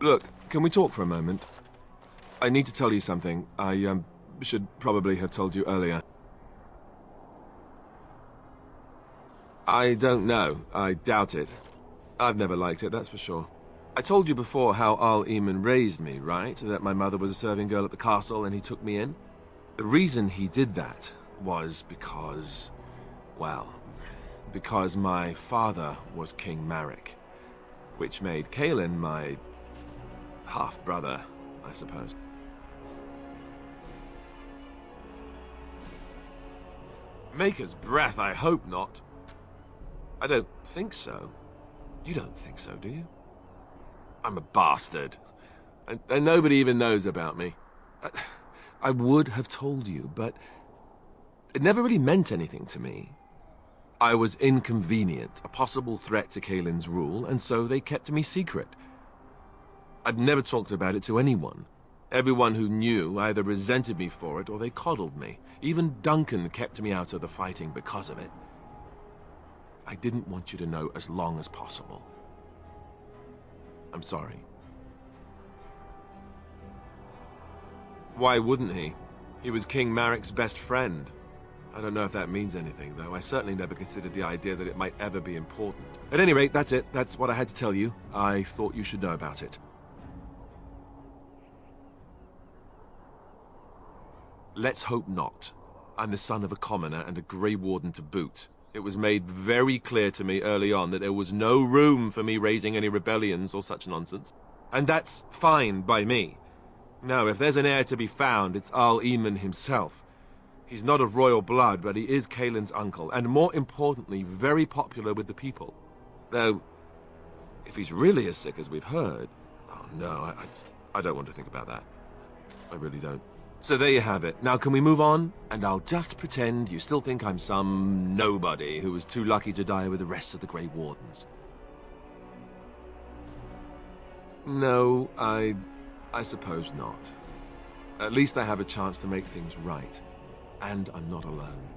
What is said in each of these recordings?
Look, can we talk for a moment? I need to tell you something. I, should probably have told you earlier. I don't know. I doubt it. I've never liked it, that's for sure. I told you before how Al Eamon raised me, right? That my mother was a serving girl at the castle and he took me in? The reason he did that was because... well, because my father was King Marek, which made Kaelin my half-brother, I suppose. Maker's breath, I hope not. I don't think so. You don't think so, do you? I'm a bastard. And nobody even knows about me. I would have told you, but it never really meant anything to me. I was inconvenient, a possible threat to Kaelin's rule, and so they kept me secret. I'd never talked about it to anyone. Everyone who knew either resented me for it or they coddled me. Even Duncan kept me out of the fighting because of it. I didn't want you to know as long as possible. I'm sorry. Why wouldn't he? He was King Marek's best friend. I don't know if that means anything, though. I certainly never considered the idea that it might ever be important. At any rate, that's it. That's what I had to tell you. I thought you should know about it. Let's hope not. I'm the son of a commoner and a Grey Warden to boot. It was made very clear to me early on that there was no room for me raising any rebellions or such nonsense. And that's fine by me. Now, if there's an heir to be found, it's Al Eamon himself. He's not of royal blood, but he is Kaelin's uncle, and more importantly, very popular with the people. Though, if he's really as sick as we've heard... oh no, I don't want to think about that. I really don't. So there you have it. Now can we move on? And I'll just pretend you still think I'm some nobody who was too lucky to die with the rest of the Grey Wardens. No, I suppose not. At least I have a chance to make things right. And I'm not alone.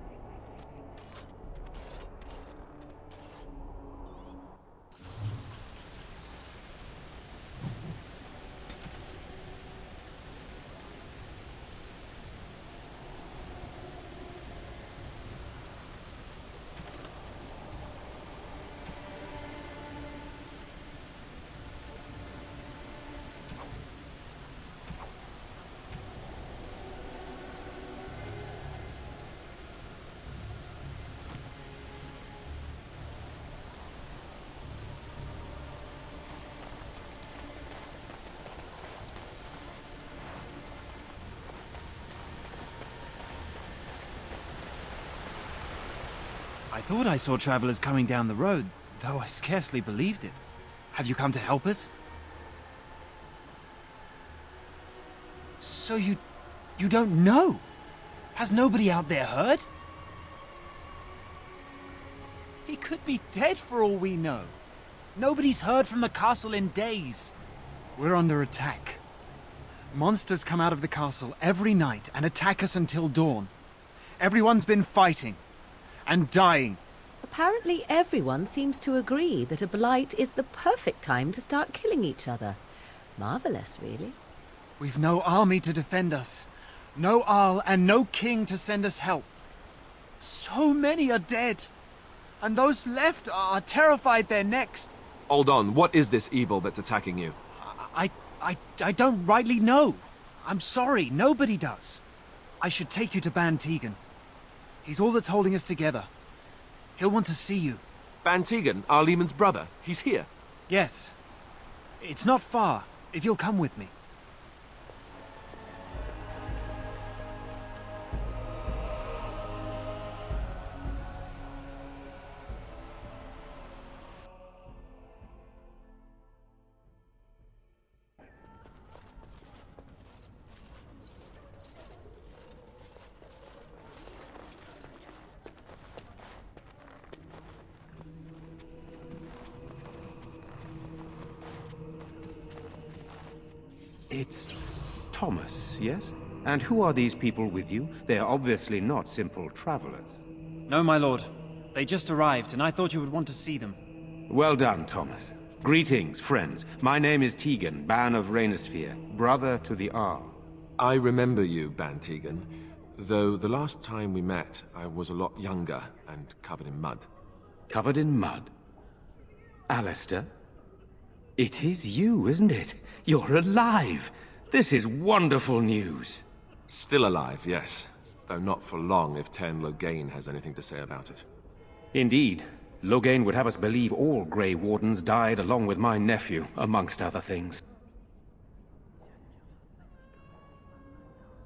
I thought I saw travelers coming down the road, though I scarcely believed it. Have you come to help us? So you don't know? Has nobody out there heard? He could be dead for all we know. Nobody's heard from the castle in days. We're under attack. Monsters come out of the castle every night and attack us until dawn. Everyone's been fighting. And dying. Apparently everyone seems to agree that a blight is the perfect time to start killing each other. Marvelous, really. We've no army to defend us. No Arl and no king to send us help. So many are dead. And those left are terrified they're next. Hold on, what is this evil that's attacking you? I don't rightly know. I'm sorry, nobody does. I should take you to Ban Tegan. He's all that's holding us together. He'll want to see you. Ban Tegan, Al Eamon's brother. He's here. Yes. It's not far, if you'll come with me. It's Thomas, yes? And who are these people with you? They are obviously not simple travelers. No, my lord. They just arrived, and I thought you would want to see them. Well done, Thomas. Greetings, friends. My name is Tegan, Ban of Rainersphere, brother to the Arl. I remember you, Ban Tegan, though the last time we met, I was a lot younger and covered in mud. Covered in mud? Alistair? It is you, isn't it? You're alive! This is wonderful news. Still alive, yes. Though not for long if Ten Loghain has anything to say about it. Indeed. Loghain would have us believe all Grey Wardens died along with my nephew, amongst other things.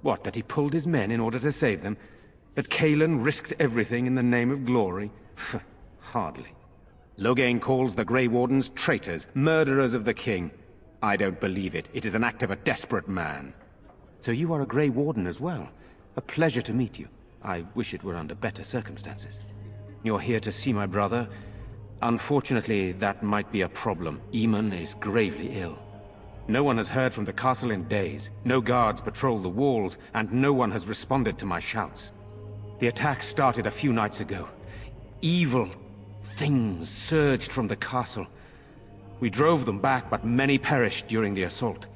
What, that he pulled his men in order to save them? That Cailan risked everything in the name of glory? Hardly. Loghain calls the Grey Wardens traitors, murderers of the king. I don't believe it. It is an act of a desperate man. So you are a Grey Warden as well. A pleasure to meet you. I wish it were under better circumstances. You're here to see my brother. Unfortunately, that might be a problem. Eamon is gravely ill. No one has heard from the castle in days. No guards patrol the walls, and no one has responded to my shouts. The attack started a few nights ago. Evil things surged from the castle. We drove them back, but many perished during the assault.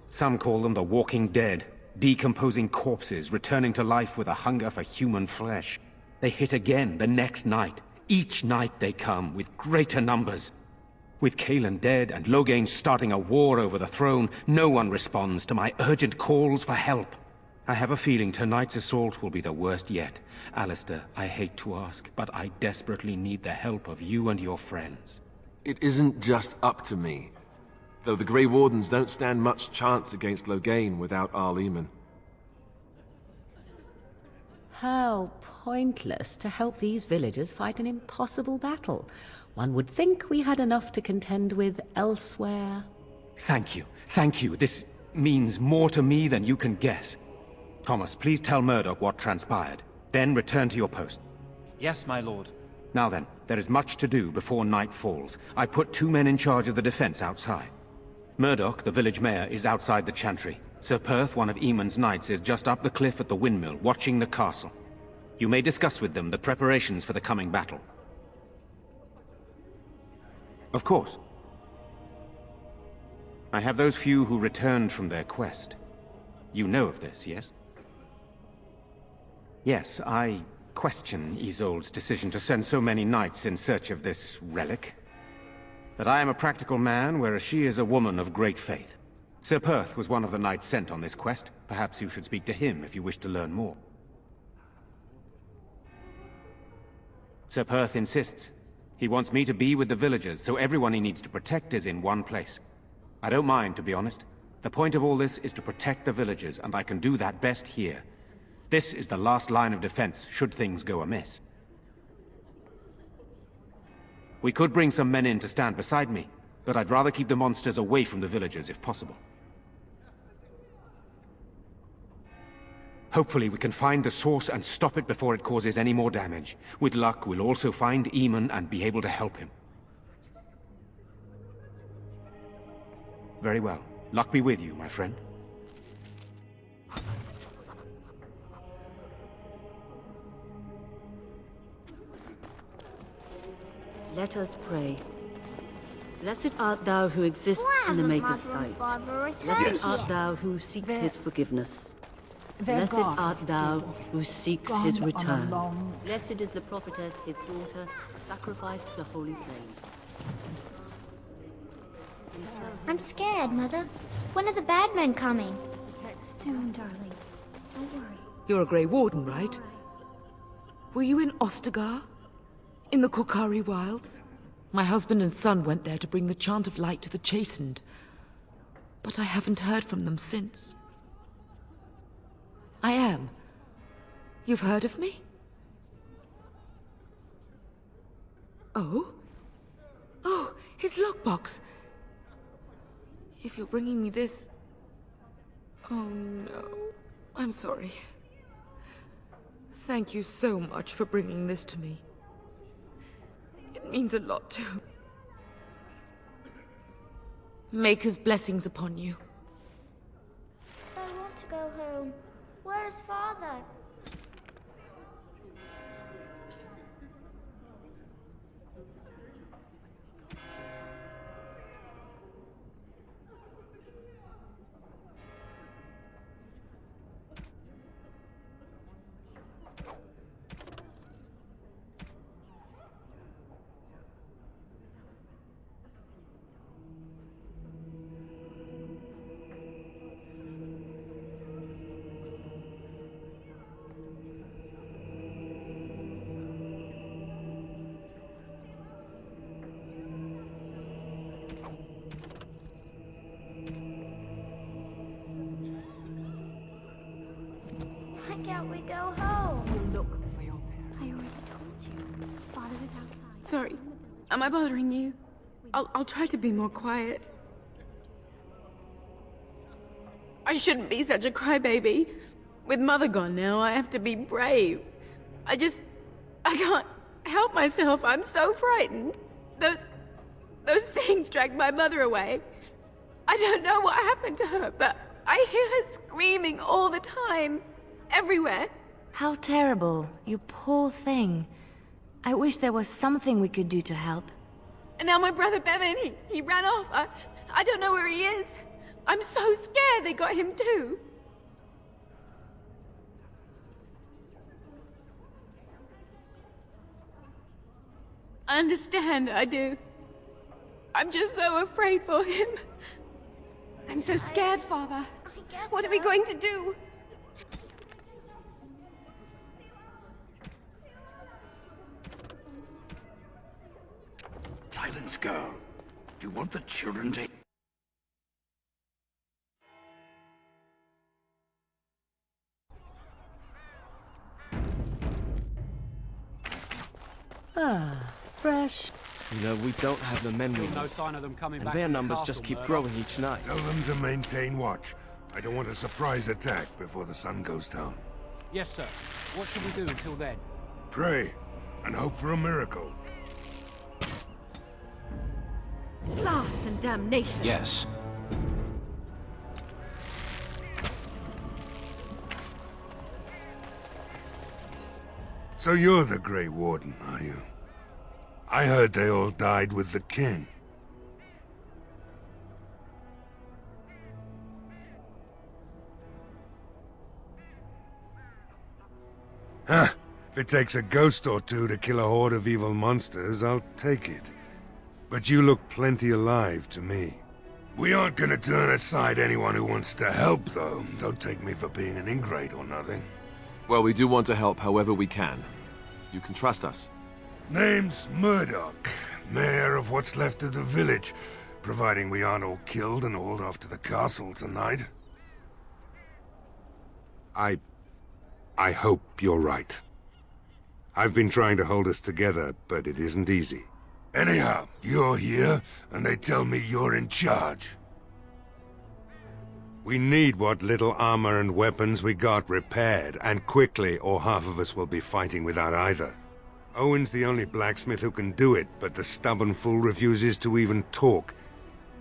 Some call them the Walking Dead, decomposing corpses, returning to life with a hunger for human flesh. They hit again the next night. Each night they come, with greater numbers. With Cailan dead and Loghain starting a war over the throne, no one responds to my urgent calls for help. I have a feeling tonight's assault will be the worst yet. Alistair, I hate to ask, but I desperately need the help of you and your friends. It isn't just up to me. Though the Grey Wardens don't stand much chance against Loghain without Arl Eamon. How pointless to help these villagers fight an impossible battle. One would think we had enough to contend with elsewhere. Thank you. Thank you. This means more to me than you can guess. Thomas, please tell Murdoch what transpired. Then return to your post. Yes, my lord. Now then, there is much to do before night falls. I put 2 men in charge of the defense outside. Murdoch, the village mayor, is outside the chantry. Sir Perth, one of Eamon's knights, is just up the cliff at the windmill, watching the castle. You may discuss with them the preparations for the coming battle. Of course. I have those few who returned from their quest. You know of this, yes? Yes, I question Isolde's decision to send so many knights in search of this relic. But I am a practical man, whereas she is a woman of great faith. Sir Perth was one of the knights sent on this quest. Perhaps you should speak to him if you wish to learn more. Sir Perth insists. He wants me to be with the villagers, so everyone he needs to protect is in one place. I don't mind, to be honest. The point of all this is to protect the villagers, and I can do that best here. This is the last line of defense, should things go amiss. We could bring some men in to stand beside me, but I'd rather keep the monsters away from the villagers if possible. Hopefully we can find the source and stop it before it causes any more damage. With luck, we'll also find Eamon and be able to help him. Very well. Luck be with you, my friend. Let us pray. Blessed art thou who exists in the Maker's sight. Blessed art thou who seeks his forgiveness. Blessed art thou who seeks his return. Blessed is the prophetess, his daughter, sacrificed to the holy flame. I'm scared, Mother. When are the bad men coming? Soon, darling. Don't worry. You're a Grey Warden, right? Were you in Ostagar? In the Korkari Wilds? My husband and son went there to bring the chant of light to the chastened. But I haven't heard from them since. I am. You've heard of me? Oh? Oh, his lockbox! If you're bringing me this... Oh no. I'm sorry. Thank you so much for bringing this to me. It means a lot to... Maker's blessings upon you. I want to go home. Where's Father? go home. Look for your parents. I already told you. Father is outside. Sorry. Am I bothering you? I'll try to be more quiet. I shouldn't be such a crybaby. With Mother gone now, I have to be brave. I can't help myself. I'm so frightened. Those things dragged my mother away. I don't know what happened to her, but I hear her screaming all the time. Everywhere. How terrible. You poor thing. I wish there was something we could do to help. And now my brother Bevan, he ran off. I don't know where he is. I'm so scared they got him too. I understand, I do. I'm just so afraid for him. I'm so scared, Father. What are we going to do? Silence, girl. Do you want the children to... Ah, fresh. You know, we don't have the men we Still no need, sign of them coming and back their from the numbers castle, just keep Murdoch. growing each night. Tell them to maintain watch. I don't want a surprise attack before the sun goes down. Yes, sir. What should we do until then? Pray, and hope for a miracle. Blast and damnation! Yes. So you're the Grey Warden, are you? I heard they all died with the king. Huh. If it takes a ghost or two to kill a horde of evil monsters, I'll take it. But you look plenty alive to me. We aren't gonna turn aside anyone who wants to help, though. Don't take me for being an ingrate or nothing. Well, we do want to help however we can. You can trust us. Name's Murdoch, mayor of what's left of the village, providing we aren't all killed and hauled off to the castle tonight. I hope you're right. I've been trying to hold us together, but it isn't easy. Anyhow, you're here, and they tell me you're in charge. We need what little armor and weapons we got repaired, and quickly, or half of us will be fighting without either. Owen's the only blacksmith who can do it, but the stubborn fool refuses to even talk.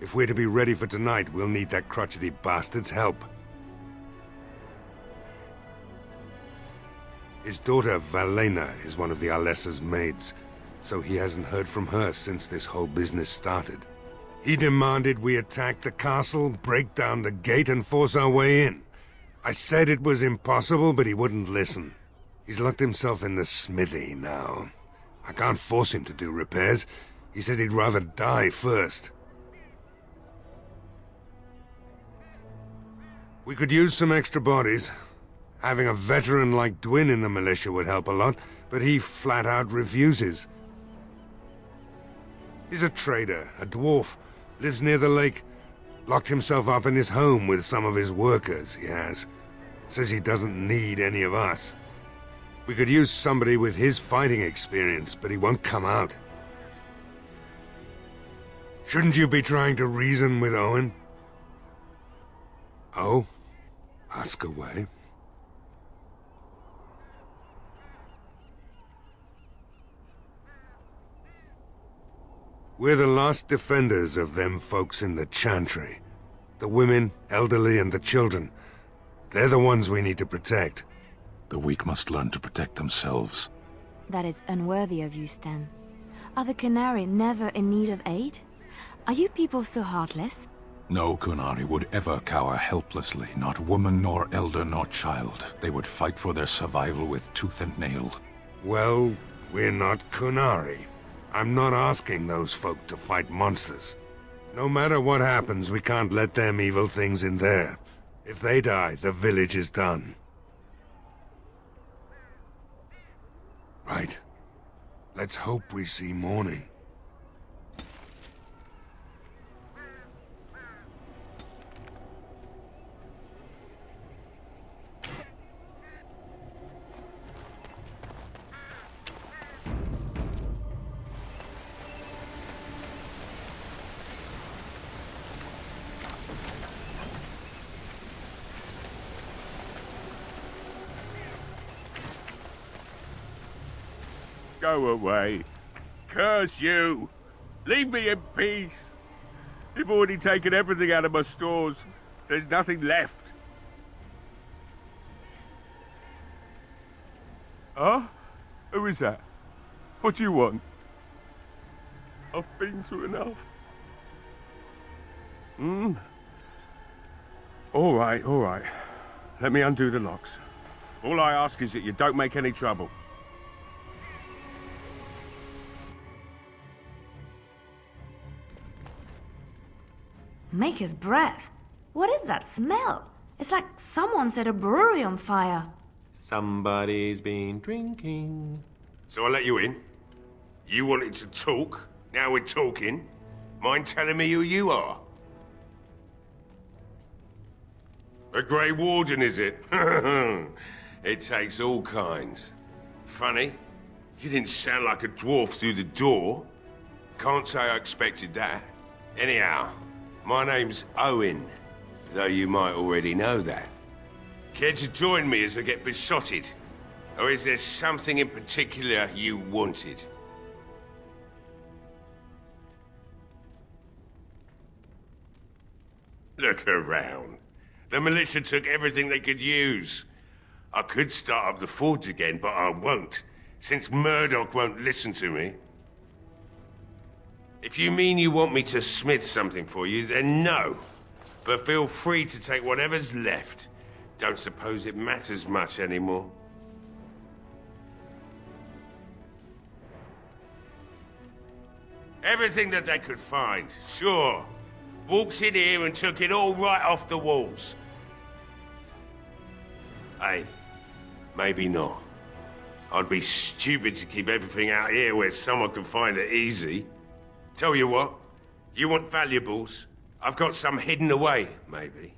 If we're to be ready for tonight, we'll need that crotchety bastard's help. His daughter, Valena, is one of the Alessa's maids, so he hasn't heard from her since this whole business started. He demanded we attack the castle, break down the gate, and force our way in. I said it was impossible, but he wouldn't listen. He's locked himself in the smithy now. I can't force him to do repairs. He said he'd rather die first. We could use some extra bodies. Having a veteran like Dwin in the militia would help a lot, but he flat out refuses. He's a trader, a dwarf, lives near the lake. Locked himself up in his home with some of his workers, he has. Says he doesn't need any of us. We could use somebody with his fighting experience, but he won't come out. Shouldn't you be trying to reason with Owen? Oh? Ask away. We're the last defenders of them folks in the Chantry. The women, elderly, and the children. They're the ones we need to protect. The weak must learn to protect themselves. That is unworthy of you, Stan. Are the Qunari never in need of aid? Are you people so heartless? No Qunari would ever cower helplessly, not woman nor elder nor child. They would fight for their survival with tooth and nail. Well, we're not Qunari. I'm not asking those folk to fight monsters. No matter what happens, we can't let them evil things in there. If they die, the village is done. Right. Let's hope we see morning. Go away. Curse you! Leave me in peace! You've already taken everything out of my stores. There's nothing left. Huh? Who is that? What do you want? I've been through enough. All right. Let me undo the locks. All I ask is that you don't make any trouble. Maker's breath. What is that smell? It's like someone set a brewery on fire. Somebody's been drinking. So I let you in. You wanted to talk. Now we're talking. Mind telling me who you are? A Grey Warden, is it? It takes all kinds. Funny, you didn't sound like a dwarf through the door. Can't say I expected that. Anyhow, my name's Owen, though you might already know that. Care to join me as I get besotted? Or is there something in particular you wanted? Look around. The militia took everything they could use. I could start up the forge again, but I won't, since Murdoch won't listen to me. If you mean you want me to smith something for you, then no. But feel free to take whatever's left. Don't suppose it matters much anymore. Everything that they could find, sure. Walked in here and took it all right off the walls. Hey, maybe not. I'd be stupid to keep everything out here where someone can find it easy. Tell you what, you want valuables? I've got some hidden away, maybe.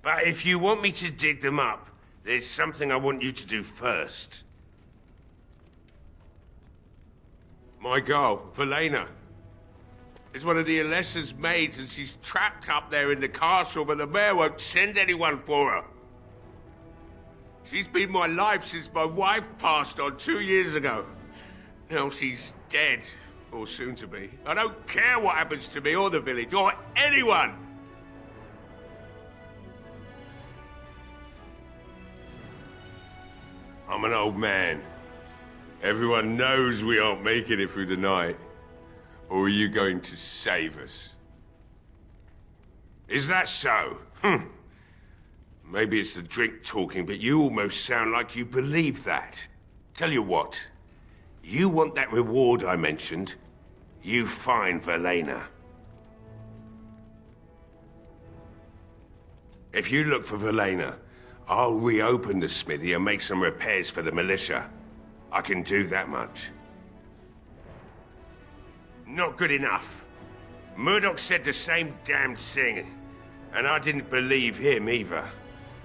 But if you want me to dig them up, there's something I want you to do first. My girl, Velena, is one of the Alessa's maids, and she's trapped up there in the castle, but the mayor won't send anyone for her. She's been my life since my wife passed on 2 years ago. Now she's dead, or soon to be. I don't care what happens to me or the village, or anyone! I'm an old man. Everyone knows we aren't making it through the night. Or are you going to save us? Is that so? Maybe it's the drink talking, but you almost sound like you believe that. Tell you what, you want that reward I mentioned? You find Velena. If you look for Velena, I'll reopen the smithy and make some repairs for the militia. I can do that much. Not good enough. Murdoch said the same damned thing, and I didn't believe him either.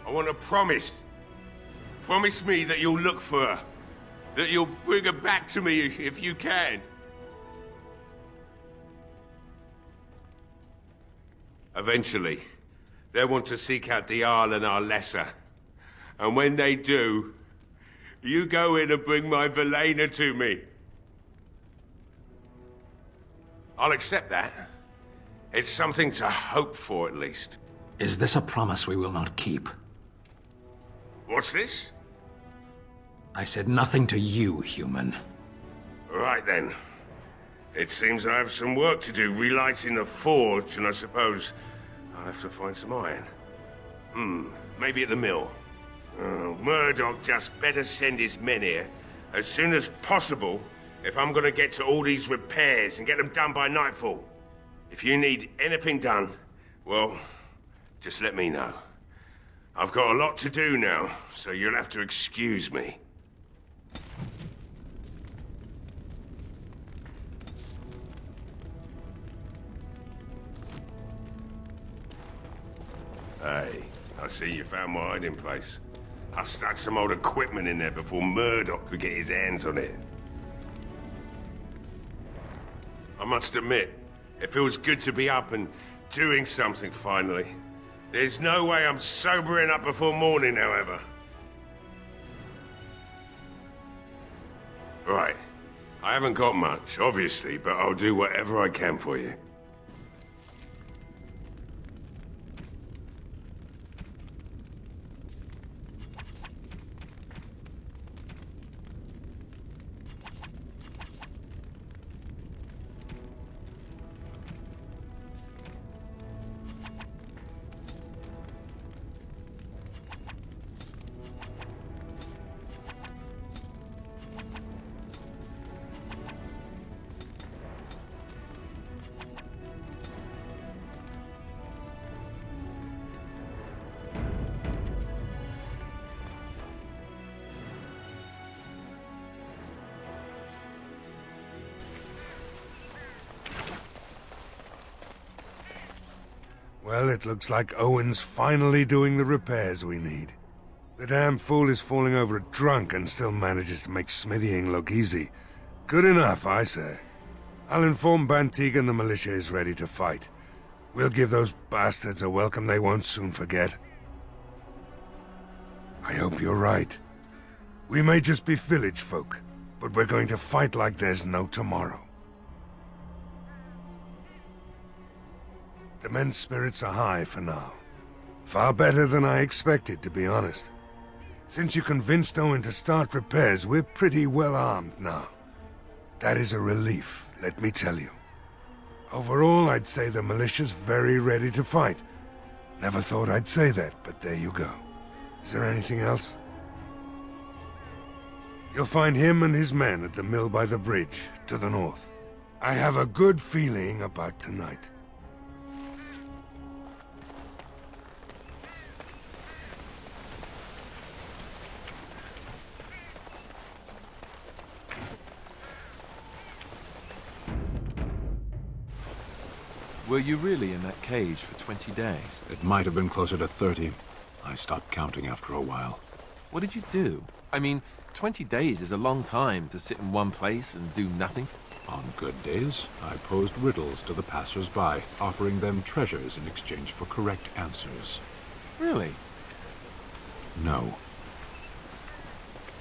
I want a promise. Promise me that you'll look for her. That you'll bring her back to me if you can. Eventually, they'll want to seek out the Jarl and Arlessa. And when they do, you go in and bring my Velena to me. I'll accept that. It's something to hope for, at least. Is this a promise we will not keep? What's this? I said nothing to you, human. Right then. It seems I have some work to do relighting the forge, and I suppose I'll have to find some iron. Maybe at the mill. Murdoch just better send his men here as soon as possible if I'm gonna get to all these repairs and get them done by nightfall. If you need anything done, well, just let me know. I've got a lot to do now, so you'll have to excuse me. Hey, I see you found my hiding place. I stuck some old equipment in there before Murdoch could get his hands on it. I must admit, it feels good to be up and doing something finally. There's no way I'm sobering up before morning, however. Right, I haven't got much, obviously, but I'll do whatever I can for you. Well, it looks like Owen's finally doing the repairs we need. The damn fool is falling over drunk and still manages to make smithying look easy. Good enough, I say. I'll inform Bantigan the militia is ready to fight. We'll give those bastards a welcome they won't soon forget. I hope you're right. We may just be village folk, but we're going to fight like there's no tomorrow. The men's spirits are high for now. Far better than I expected, to be honest. Since you convinced Owen to start repairs, we're pretty well armed now. That is a relief, let me tell you. Overall, I'd say the militia's very ready to fight. Never thought I'd say that, but there you go. Is there anything else? You'll find him and his men at the mill by the bridge, to the north. I have a good feeling about tonight. Were you really in that cage for 20 days? It might have been closer to 30. I stopped counting after a while. What did you do? I mean, 20 days is a long time to sit in one place and do nothing. On good days, I posed riddles to the passers-by, offering them treasures in exchange for correct answers. Really? No.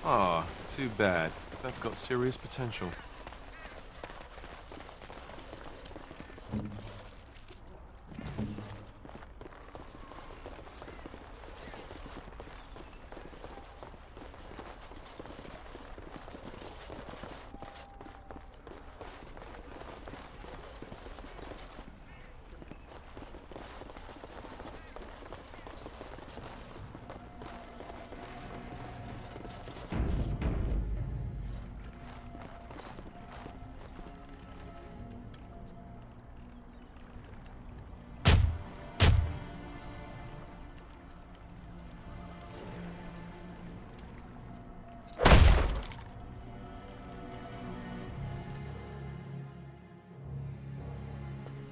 Ah, too bad. That's got serious potential.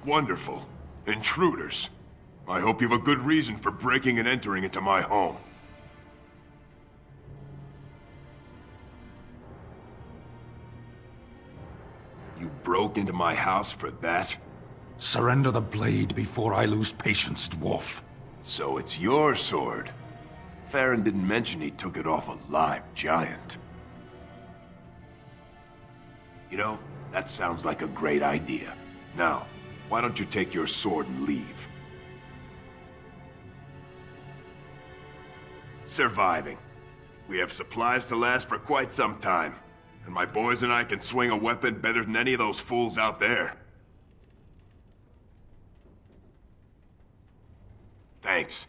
Wonderful. Intruders. I hope you have a good reason for breaking and entering into my home. You broke into my house for that? Surrender the blade before I lose patience, dwarf. So it's your sword. Farron didn't mention he took it off a live giant. You know, that sounds like a great idea. Now, why don't you take your sword and leave? Surviving. We have supplies to last for quite some time. And my boys and I can swing a weapon better than any of those fools out there. Thanks.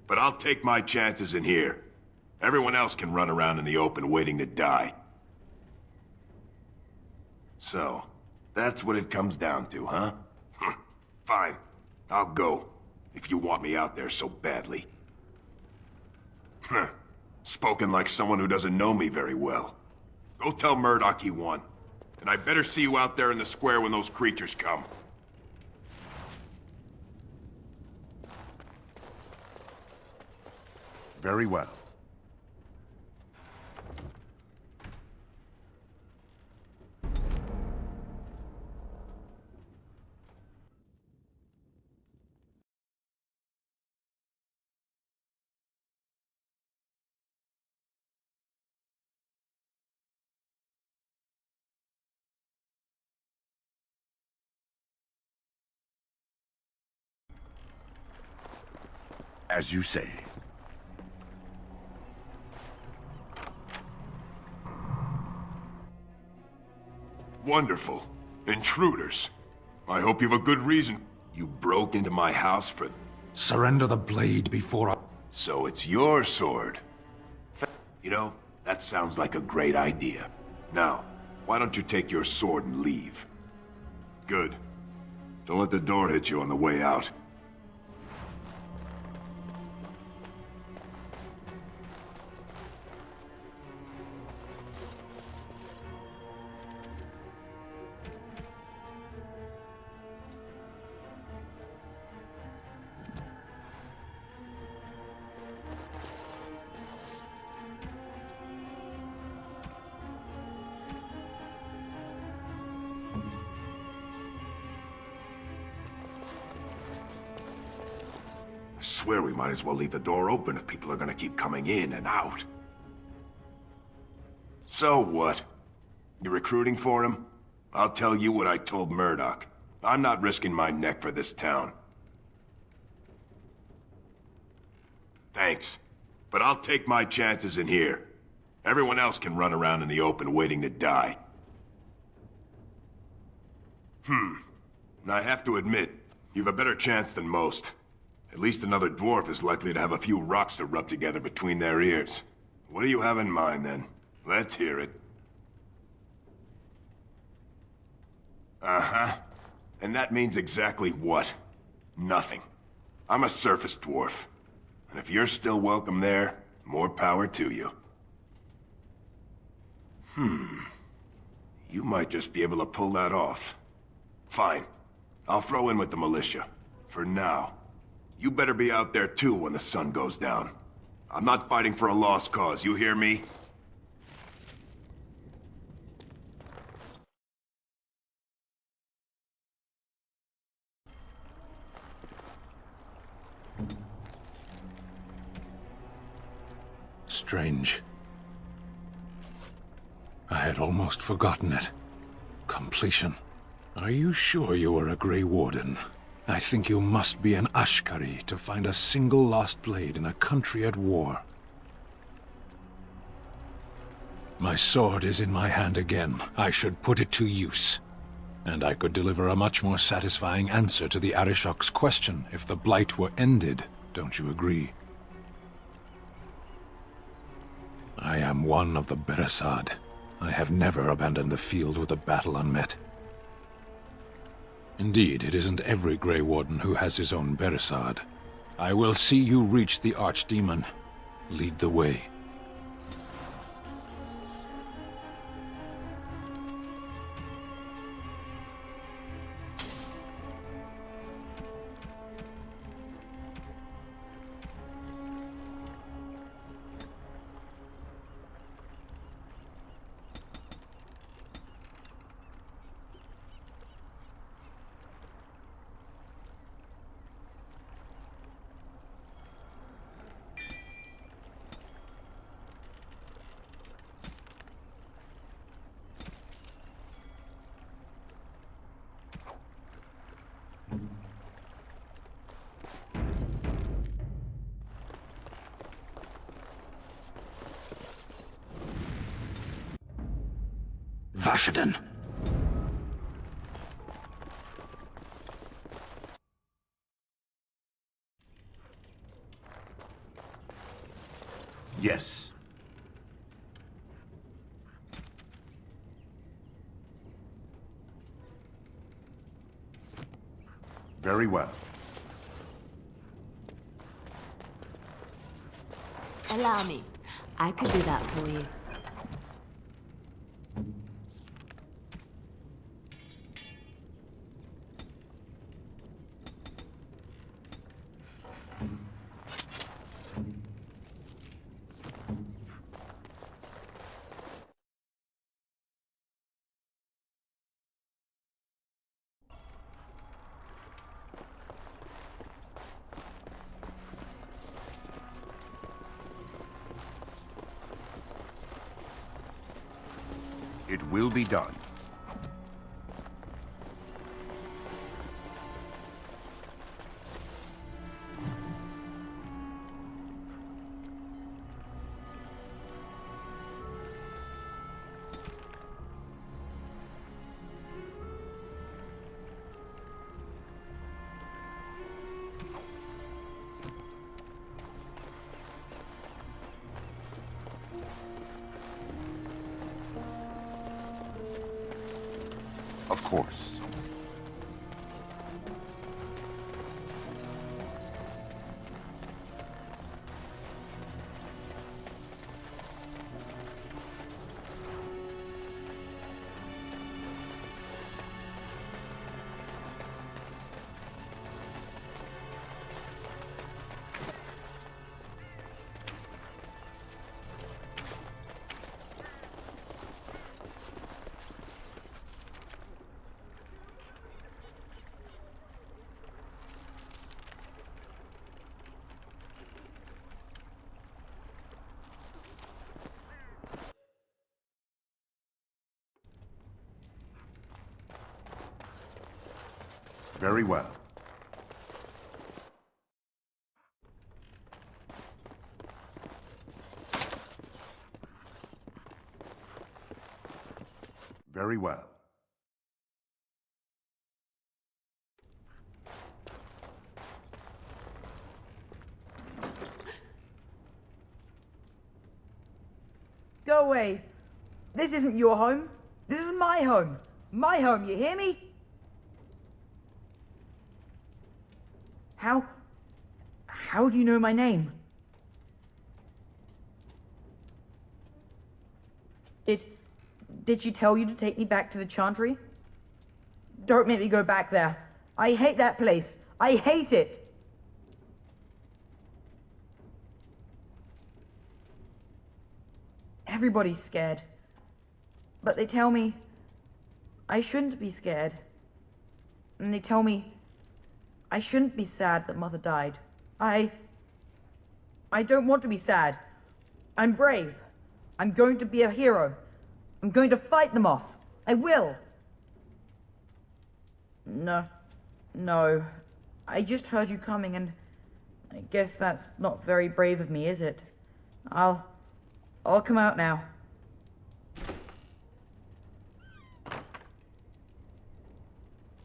But I'll take my chances in here. Everyone else can run around in the open waiting to die. So, that's what it comes down to, huh? Fine. I'll go. If you want me out there so badly. Spoken like someone who doesn't know me very well. Go tell Murdoch he won. And I better see you out there in the square when those creatures come. Very well. As you say. Wonderful. Intruders. I hope you have a good reason. You broke into my house for... Surrender the blade before I... So it's your sword. You know, that sounds like a great idea. Now, why don't you take your sword and leave? Good. Don't let the door hit you on the way out. I swear we might as well leave the door open if people are gonna keep coming in and out. So what? You recruiting for him? I'll tell you what I told Murdoch. I'm not risking my neck for this town. Thanks. But I'll take my chances in here. Everyone else can run around in the open waiting to die. I have to admit, you've a better chance than most. At least another dwarf is likely to have a few rocks to rub together between their ears. What do you have in mind, then? Let's hear it. Uh-huh. And that means exactly what? Nothing. I'm a surface dwarf. And if you're still welcome there, more power to you. You might just be able to pull that off. Fine. I'll throw in with the militia. For now. You better be out there too when the sun goes down. I'm not fighting for a lost cause, you hear me? Strange. I had almost forgotten it. Completion. Are you sure you are a Grey Warden? I think you must be an Ashkari to find a single lost blade in a country at war. My sword is in my hand again. I should put it to use. And I could deliver a much more satisfying answer to the Arishok's question if the Blight were ended. Don't you agree? I am one of the Beresad. I have never abandoned the field with a battle unmet. Indeed, it isn't every Grey Warden who has his own Beresad. I will see you reach the Archdemon. Lead the way. Vashaden. Yes. Very well. Allow me. I could do that for you. It will be done. course. Very well. Very well. Go away. This isn't your home. This is my home. My home, you hear me? How do you know my name? Did she tell you to take me back to the Chantry? Don't make me go back there. I hate that place. I hate it. Everybody's scared. But they tell me I shouldn't be scared. And they tell me I shouldn't be sad that Mother died. I don't want to be sad. I'm brave. I'm going to be a hero. I'm going to fight them off. I will. No. I just heard you coming, and I guess that's not very brave of me, is it? I'll come out now.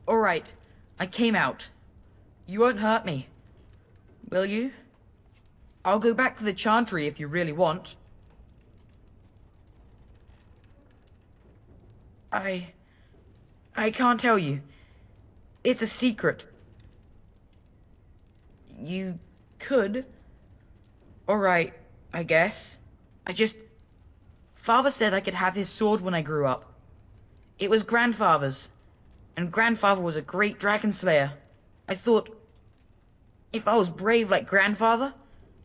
All right. I came out. You won't hurt me. Will you? I'll go back to the Chantry if you really want. I can't tell you. It's a secret. You could. All right, I guess. Father said I could have his sword when I grew up. It was Grandfather's, and Grandfather was a great dragon slayer. I thought, if I was brave like Grandfather,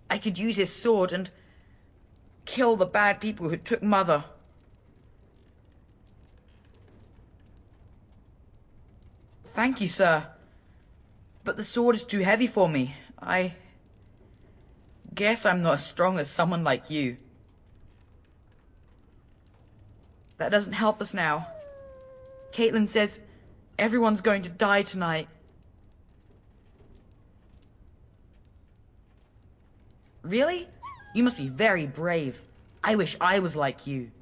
I could use his sword and kill the bad people who took Mother. Thank you, sir. But the sword is too heavy for me. I guess I'm not as strong as someone like you. That doesn't help us now. Caitlin says everyone's going to die tonight. Really? You must be very brave. I wish I was like you.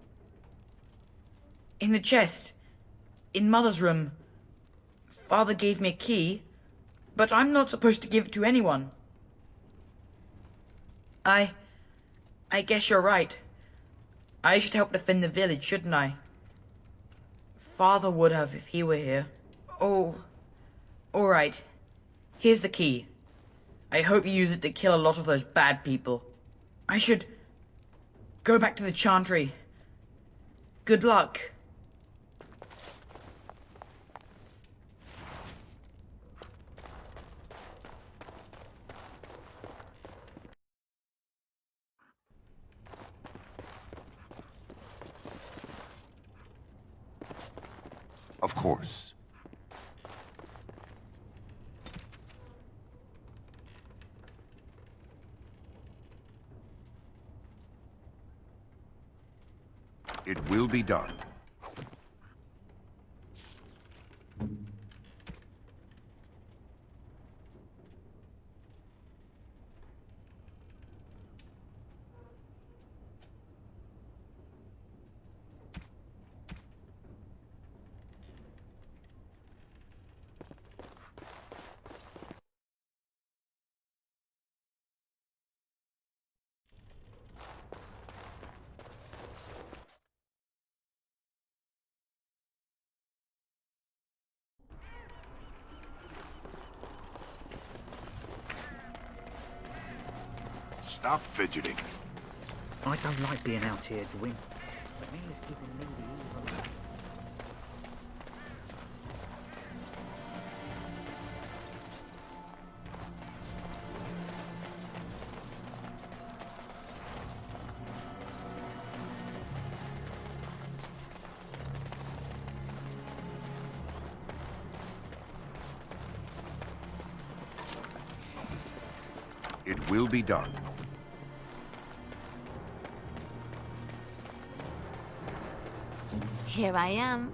In the chest, in Mother's room, Father gave me a key, but I'm not supposed to give it to anyone. I guess you're right. I should help defend the village, shouldn't I? Father would have if he were here. Oh, all right. Here's the key. I hope you use it to kill a lot of those bad people. I should go back to the Chantry. Good luck. Of course. It will be done. Stop fidgeting. I don't like being out here, Dwayne. But me is giving me the evil eye. It will be done. Here I am.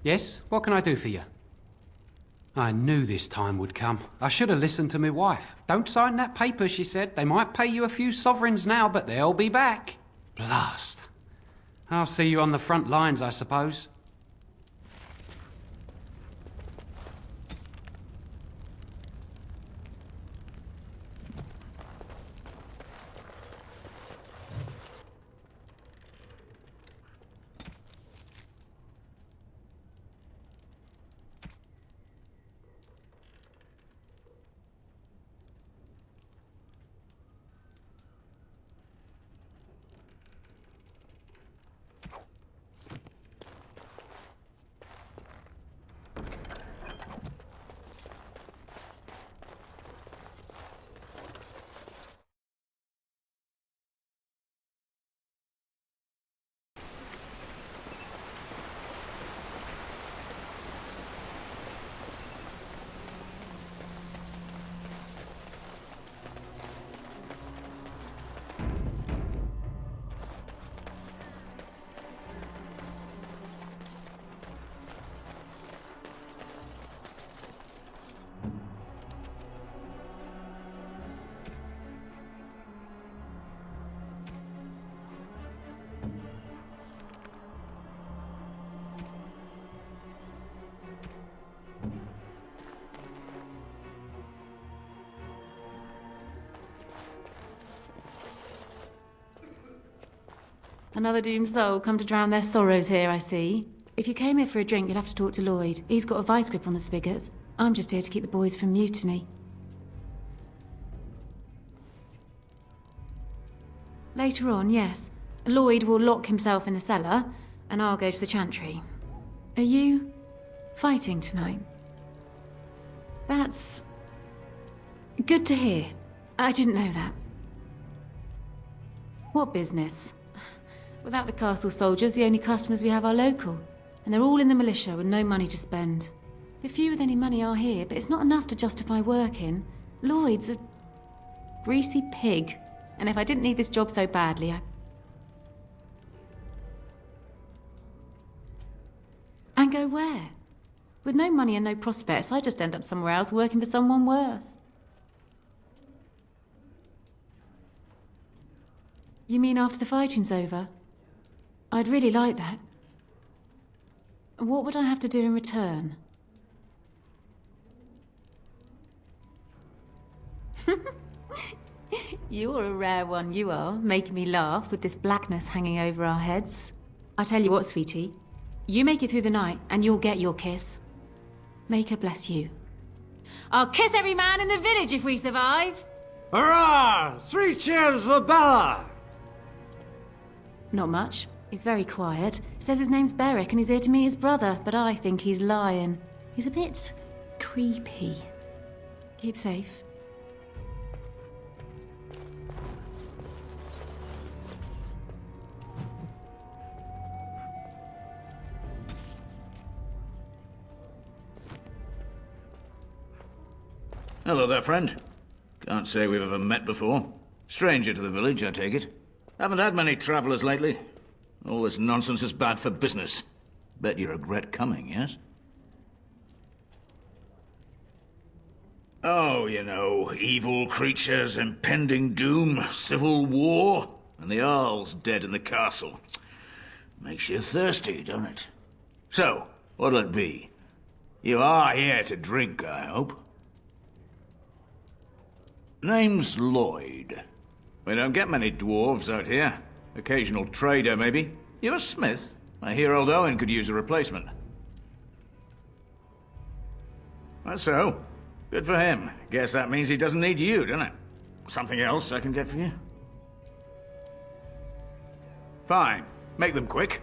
Yes? What can I do for you? I knew this time would come. I should have listened to my wife. Don't sign that paper, she said. They might pay you a few sovereigns now, but they'll be back. Blast. I'll see you on the front lines, I suppose. Another doomed soul come to drown their sorrows here, I see. If you came here for a drink, you'll have to talk to Lloyd. He's got a vice grip on the spigots. I'm just here to keep the boys from mutiny. Later on, yes. Lloyd will lock himself in the cellar, and I'll go to the chantry. Are you fighting tonight? That's good to hear. I didn't know that. What business? Without the castle soldiers, the only customers we have are local, and they're all in the militia with no money to spend. The few with any money are here, but it's not enough to justify working. Lloyd's a greasy pig, and if I didn't need this job so badly, And go where? With no money and no prospects, I just end up somewhere else working for someone worse. You mean after the fighting's over? I'd really like that. What would I have to do in return? You're a rare one, you are, making me laugh with this blackness hanging over our heads. I tell you what, sweetie. You make it through the night, and you'll get your kiss. Make her bless you. I'll kiss every man in the village if we survive! Hurrah! 3 cheers for Bella! Not much. He's very quiet. Says his name's Beric and he's here to meet his brother, but I think he's lying. He's a bit creepy. Keep safe. Hello there, friend. Can't say we've ever met before. Stranger to the village, I take it. Haven't had many travellers lately. All this nonsense is bad for business. Bet you regret coming, yes? Oh, you know, evil creatures, impending doom, civil war, and the Earl's dead in the castle. Makes you thirsty, don't it? So, what'll it be? You are here to drink, I hope. Name's Lloyd. We don't get many dwarves out here. Occasional trader, maybe. You're a smith? I hear old Owen could use a replacement. That's so. Good for him. Guess that means he doesn't need you, doesn't it? Something else I can get for you? Fine. Make them quick.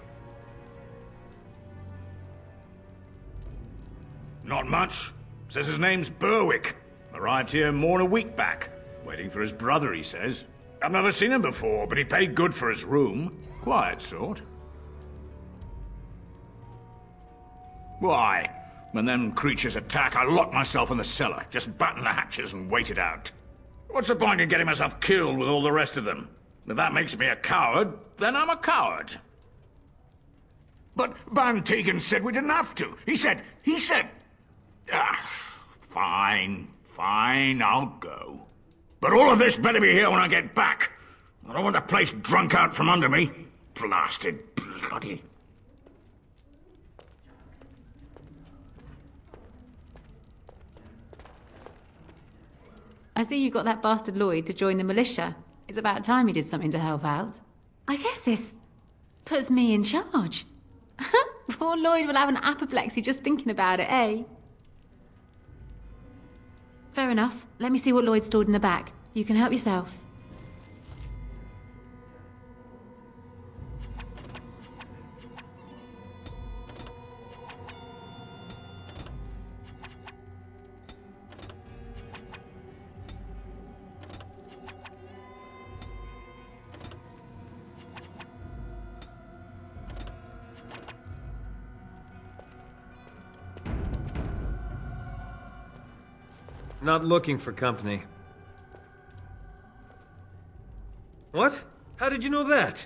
Not much. Says his name's Berwick. Arrived here more than a week back. Waiting for his brother, he says. I've never seen him before, but he paid good for his room. Quiet sort. Why? When them creatures attack, I lock myself in the cellar. Just batten the hatches and wait it out. What's the point in getting myself killed with all the rest of them? If that makes me a coward, then I'm a coward. But Van Tegan said we didn't have to. He said... Fine, I'll go. But all of this better be here when I get back. I don't want the place drunk out from under me. Blasted bloody... I see you got that bastard Lloyd to join the militia. It's about time he did something to help out. I guess this puts me in charge. Poor Lloyd will have an apoplexy just thinking about it, eh? Fair enough. Let me see what Lloyd stored in the back. You can help yourself. Not looking for company. What? How did you know that?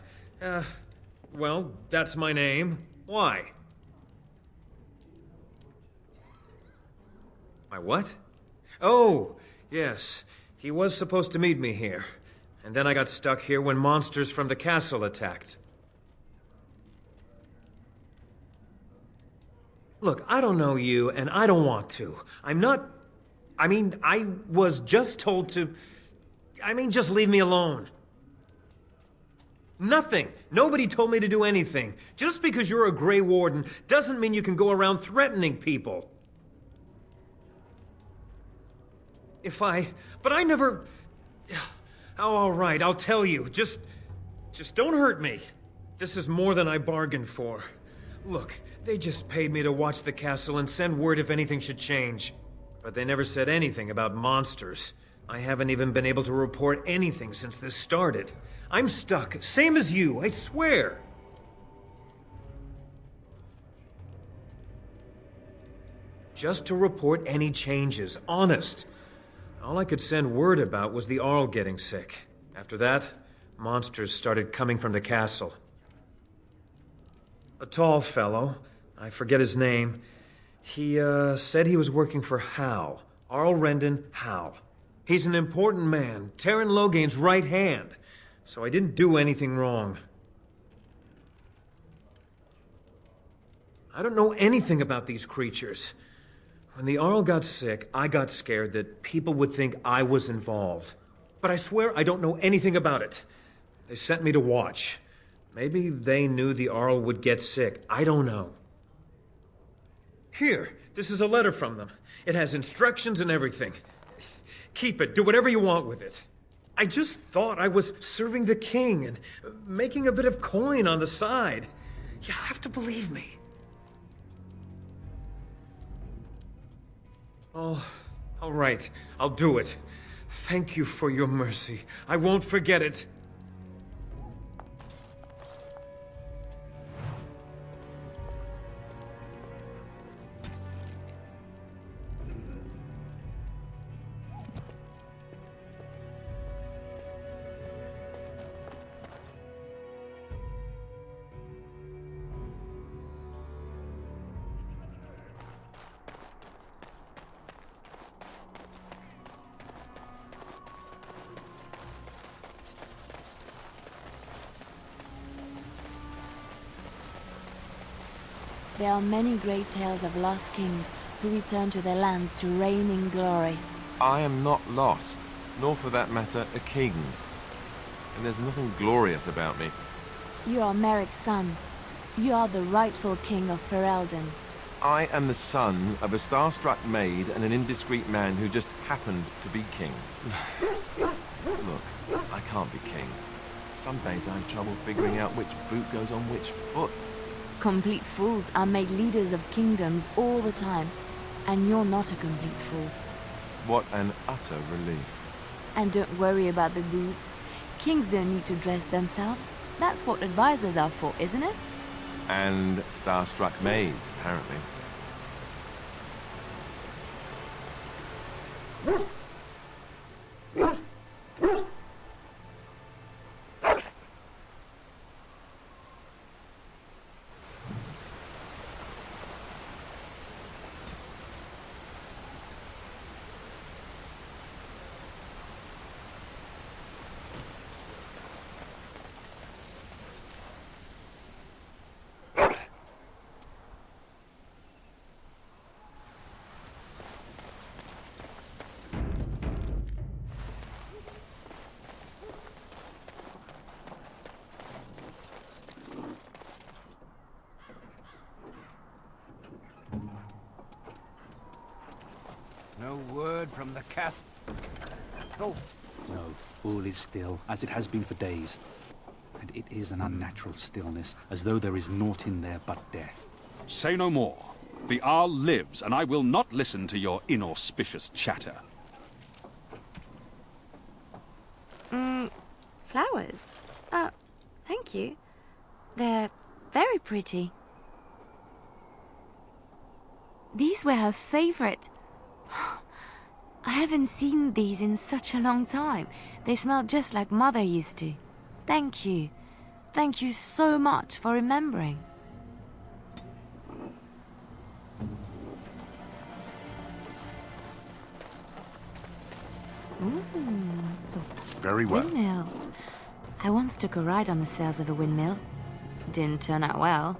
Well, that's my name. Why? My what? Oh, yes. He was supposed to meet me here. And then I got stuck here when monsters from the castle attacked. Look, I don't know you, and I don't want to. I was just told to... just leave me alone. Nothing. Nobody told me to do anything. Just because you're a Grey Warden doesn't mean you can go around threatening people. But I never... Oh, all right, I'll tell you. Just don't hurt me. This is more than I bargained for. Look, they just paid me to watch the castle and send word if anything should change. But they never said anything about monsters. I haven't even been able to report anything since this started. I'm stuck, same as you, I swear. Just to report any changes, honest. All I could send word about was the Arl getting sick. After that, monsters started coming from the castle. A tall fellow, I forget his name, he said he was working for Hal. Arl Rendon Hal. He's an important man, Terran Loghain's right hand. So I didn't do anything wrong. I don't know anything about these creatures. When the Arl got sick, I got scared that people would think I was involved. But I swear I don't know anything about it. They sent me to watch. Maybe they knew the Arl would get sick. I don't know. Here, this is a letter from them. It has instructions and everything. Keep it. Do whatever you want with it. I just thought I was serving the king and making a bit of coin on the side. You have to believe me. Oh, all right. I'll do it. Thank you for your mercy. I won't forget it. There are many great tales of lost kings who return to their lands to reign in glory. I am not lost, nor for that matter, a king. And there's nothing glorious about me. You are Merrick's son. You are the rightful king of Ferelden. I am the son of a star-struck maid and an indiscreet man who just happened to be king. Look, I can't be king. Some days I have trouble figuring out which boot goes on which foot. Complete fools are made leaders of kingdoms all the time. And you're not a complete fool. What an utter relief. And don't worry about the boots. Kings don't need to dress themselves. That's what advisors are for, isn't it? And star-struck maids, apparently. No word from the castle. No, all is still, as it has been for days. And it is an unnatural stillness, as though there is naught in there but death. Say no more. The Arl lives, and I will not listen to your inauspicious chatter. Flowers? Thank you. They're very pretty. These were her favorite. I haven't seen these in such a long time. They smell just like Mother used to. Thank you. Thank you so much for remembering. Ooh. Very well. Windmill. I once took a ride on the sails of a windmill. Didn't turn out well.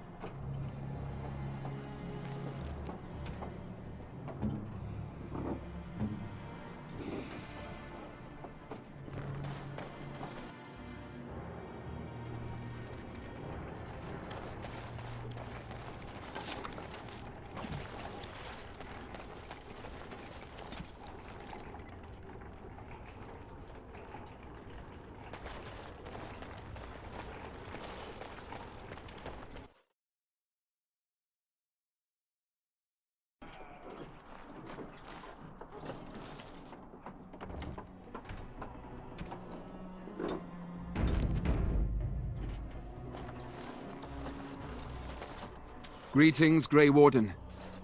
Greetings, Grey Warden.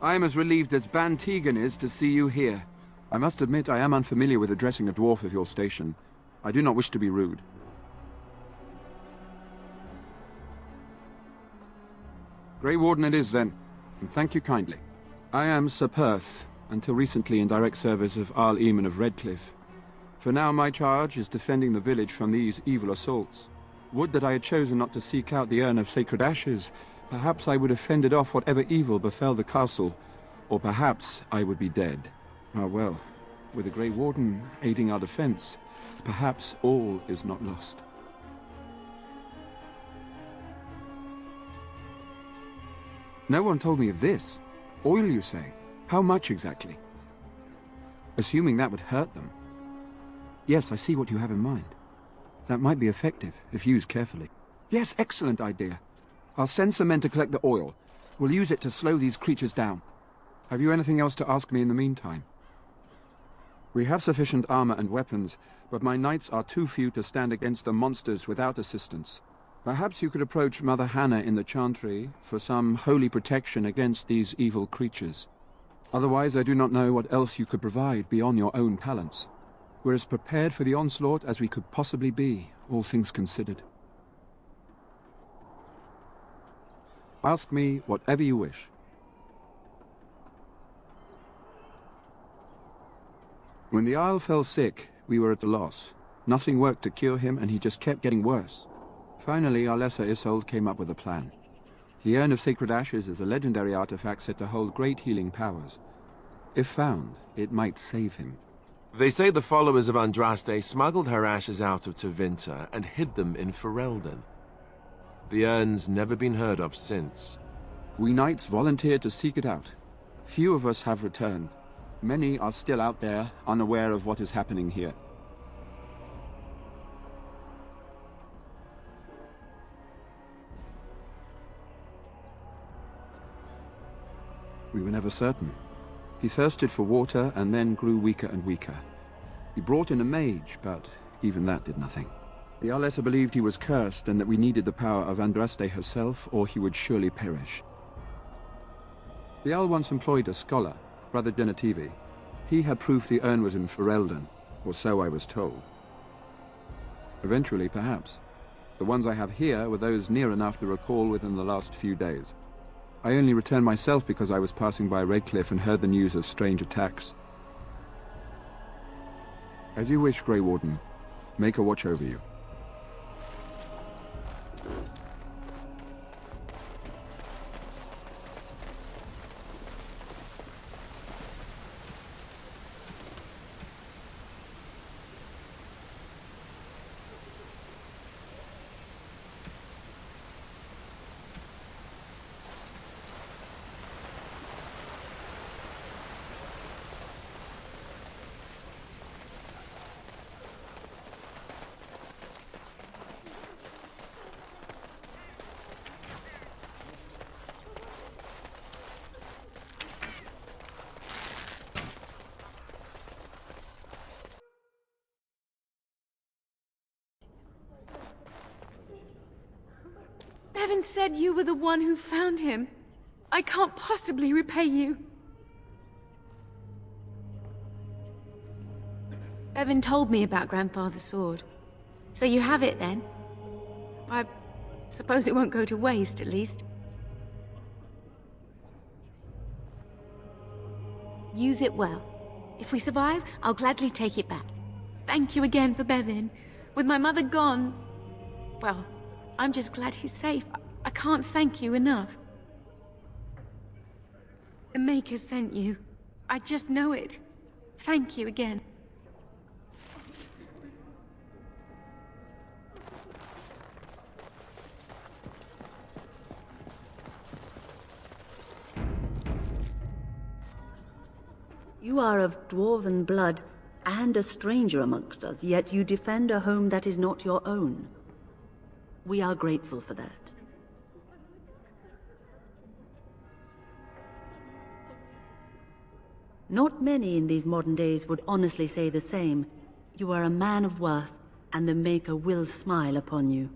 I am as relieved as Ban Tegan is to see you here. I must admit I am unfamiliar with addressing a dwarf of your station. I do not wish to be rude. Grey Warden it is, then, and thank you kindly. I am Sir Perth, until recently in direct service of Arl Eamon of Redcliffe. For now my charge is defending the village from these evil assaults. Would that I had chosen not to seek out the urn of sacred ashes. Perhaps I would have fended off whatever evil befell the castle, or perhaps I would be dead. Ah well, with the Grey Warden aiding our defense, perhaps all is not lost. No one told me of this. Oil, you say? How much exactly? Assuming that would hurt them. Yes, I see what you have in mind. That might be effective, if used carefully. Yes, excellent idea. I'll send some men to collect the oil. We'll use it to slow these creatures down. Have you anything else to ask me in the meantime? We have sufficient armor and weapons, but my knights are too few to stand against the monsters without assistance. Perhaps you could approach Mother Hannah in the Chantry for some holy protection against these evil creatures. Otherwise, I do not know what else you could provide beyond your own talents. We're as prepared for the onslaught as we could possibly be, all things considered. Ask me whatever you wish. When the Isle fell sick, we were at a loss. Nothing worked to cure him, and he just kept getting worse. Finally, our lesser Isolde came up with a plan. The Urn of Sacred Ashes is a legendary artifact said to hold great healing powers. If found, it might save him. They say the followers of Andraste smuggled her ashes out of Tevinter and hid them in Ferelden. The urn's never been heard of since. We knights volunteered to seek it out. Few of us have returned. Many are still out there, unaware of what is happening here. We were never certain. He thirsted for water and then grew weaker and weaker. We brought in a mage, but even that did nothing. The Arlessa believed he was cursed and that we needed the power of Andraste herself, or he would surely perish. The Jarl once employed a scholar, Brother Genetivi. He had proof the urn was in Ferelden, or so I was told. Eventually, perhaps. The ones I have here were those near enough to recall within the last few days. I only returned myself because I was passing by Redcliffe and heard the news of strange attacks. As you wish, Grey Warden. Make a watch over you. Bevan said you were the one who found him. I can't possibly repay you. Bevan told me about Grandfather's sword. So you have it then? I suppose it won't go to waste, at least. Use it well. If we survive, I'll gladly take it back. Thank you again for Bevan. With my mother gone, well, I'm just glad he's safe. I can't thank you enough. The Maker sent you. I just know it. Thank you again. You are of dwarven blood and a stranger amongst us, yet you defend a home that is not your own. We are grateful for that. Not many in these modern days would honestly say the same. You are a man of worth, and the Maker will smile upon you.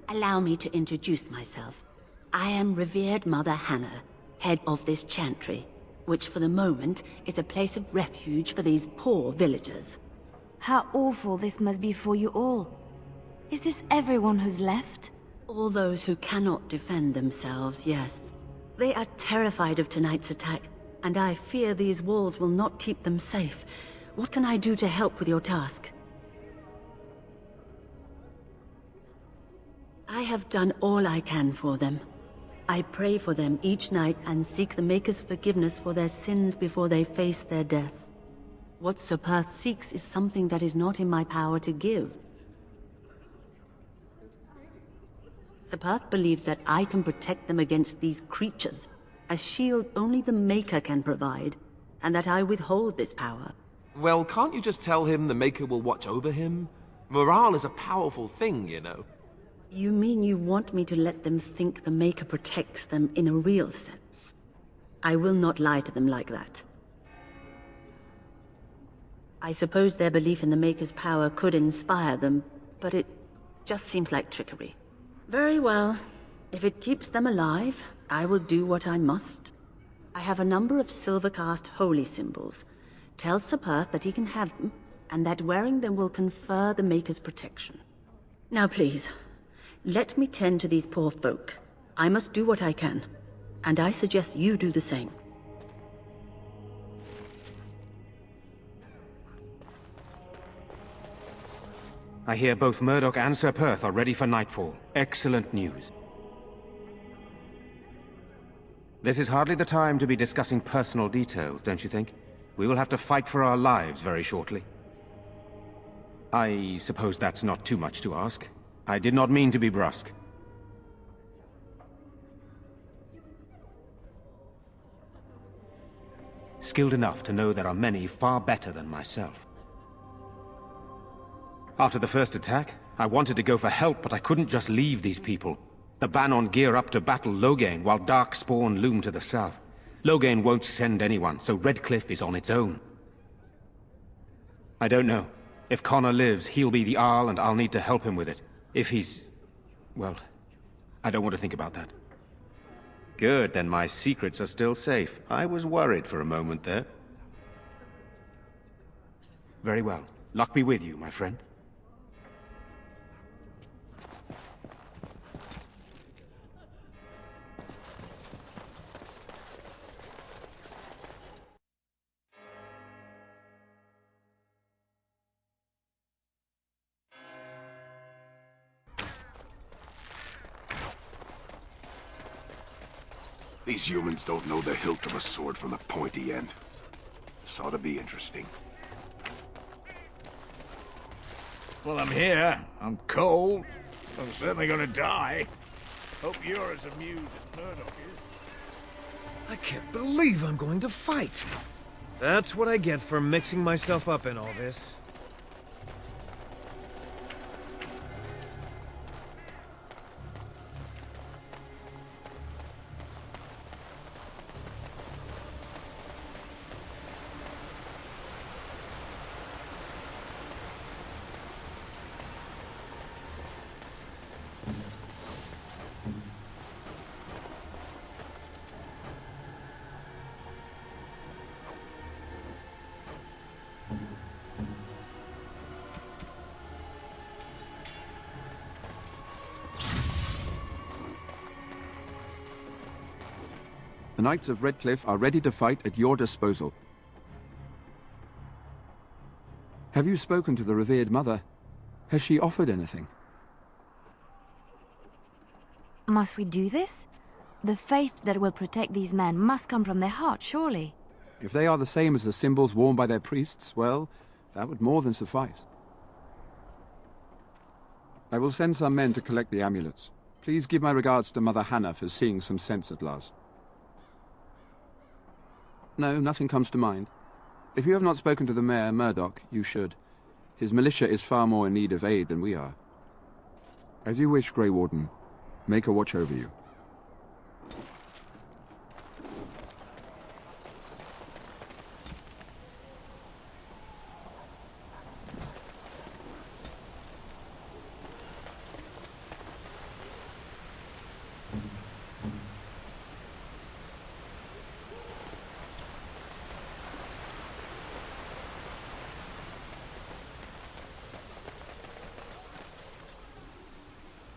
Allow me to introduce myself. I am revered Mother Hannah, head of this chantry, which for the moment is a place of refuge for these poor villagers. How awful this must be for you all. Is this everyone who's left? All those who cannot defend themselves, yes. They are terrified of tonight's attack, and I fear these walls will not keep them safe. What can I do to help with your task? I have done all I can for them. I pray for them each night and seek the Maker's forgiveness for their sins before they face their deaths. What Sir Perth seeks is something that is not in my power to give. Sir Perth believes that I can protect them against these creatures, a shield only the Maker can provide, and that I withhold this power. Well, can't you just tell him the Maker will watch over him? Morale is a powerful thing, you know. You mean you want me to let them think the Maker protects them in a real sense? I will not lie to them like that. I suppose their belief in the Maker's power could inspire them, but it just seems like trickery. Very well. If it keeps them alive, I will do what I must. I have a number of silver-cast holy symbols. Tell Sir Perth that he can have them, and that wearing them will confer the Maker's protection. Now please, let me tend to these poor folk. I must do what I can, and I suggest you do the same. I hear both Murdoch and Sir Perth are ready for nightfall. Excellent news. This is hardly the time to be discussing personal details, don't you think? We will have to fight for our lives very shortly. I suppose that's not too much to ask. I did not mean to be brusque. Skilled enough to know there are many far better than myself. After the first attack, I wanted to go for help, but I couldn't just leave these people. The Bannon gear up to battle Loghain, while Darkspawn loom to the south. Loghain won't send anyone, so Redcliffe is on its own. I don't know. If Connor lives, he'll be the Arl, and I'll need to help him with it. If he's... well, I don't want to think about that. Good, then my secrets are still safe. I was worried for a moment there. Very well. Luck be with you, my friend. These humans don't know the hilt of a sword from the pointy end. This ought to be interesting. Well, I'm here. I'm cold. I'm certainly gonna die. Hope you're as amused as Murdoch is. I can't believe I'm going to fight. That's what I get for mixing myself up in all this. The Knights of Redcliffe are ready to fight at your disposal. Have you spoken to the revered mother? Has she offered anything? Must we do this? The faith that will protect these men must come from their heart, surely. If they are the same as the symbols worn by their priests, well, that would more than suffice. I will send some men to collect the amulets. Please give my regards to Mother Hannah for seeing some sense at last. No, nothing comes to mind. If you have not spoken to the Mayor, Murdoch, you should. His militia is far more in need of aid than we are. As you wish, Grey Warden. Make a watch over you.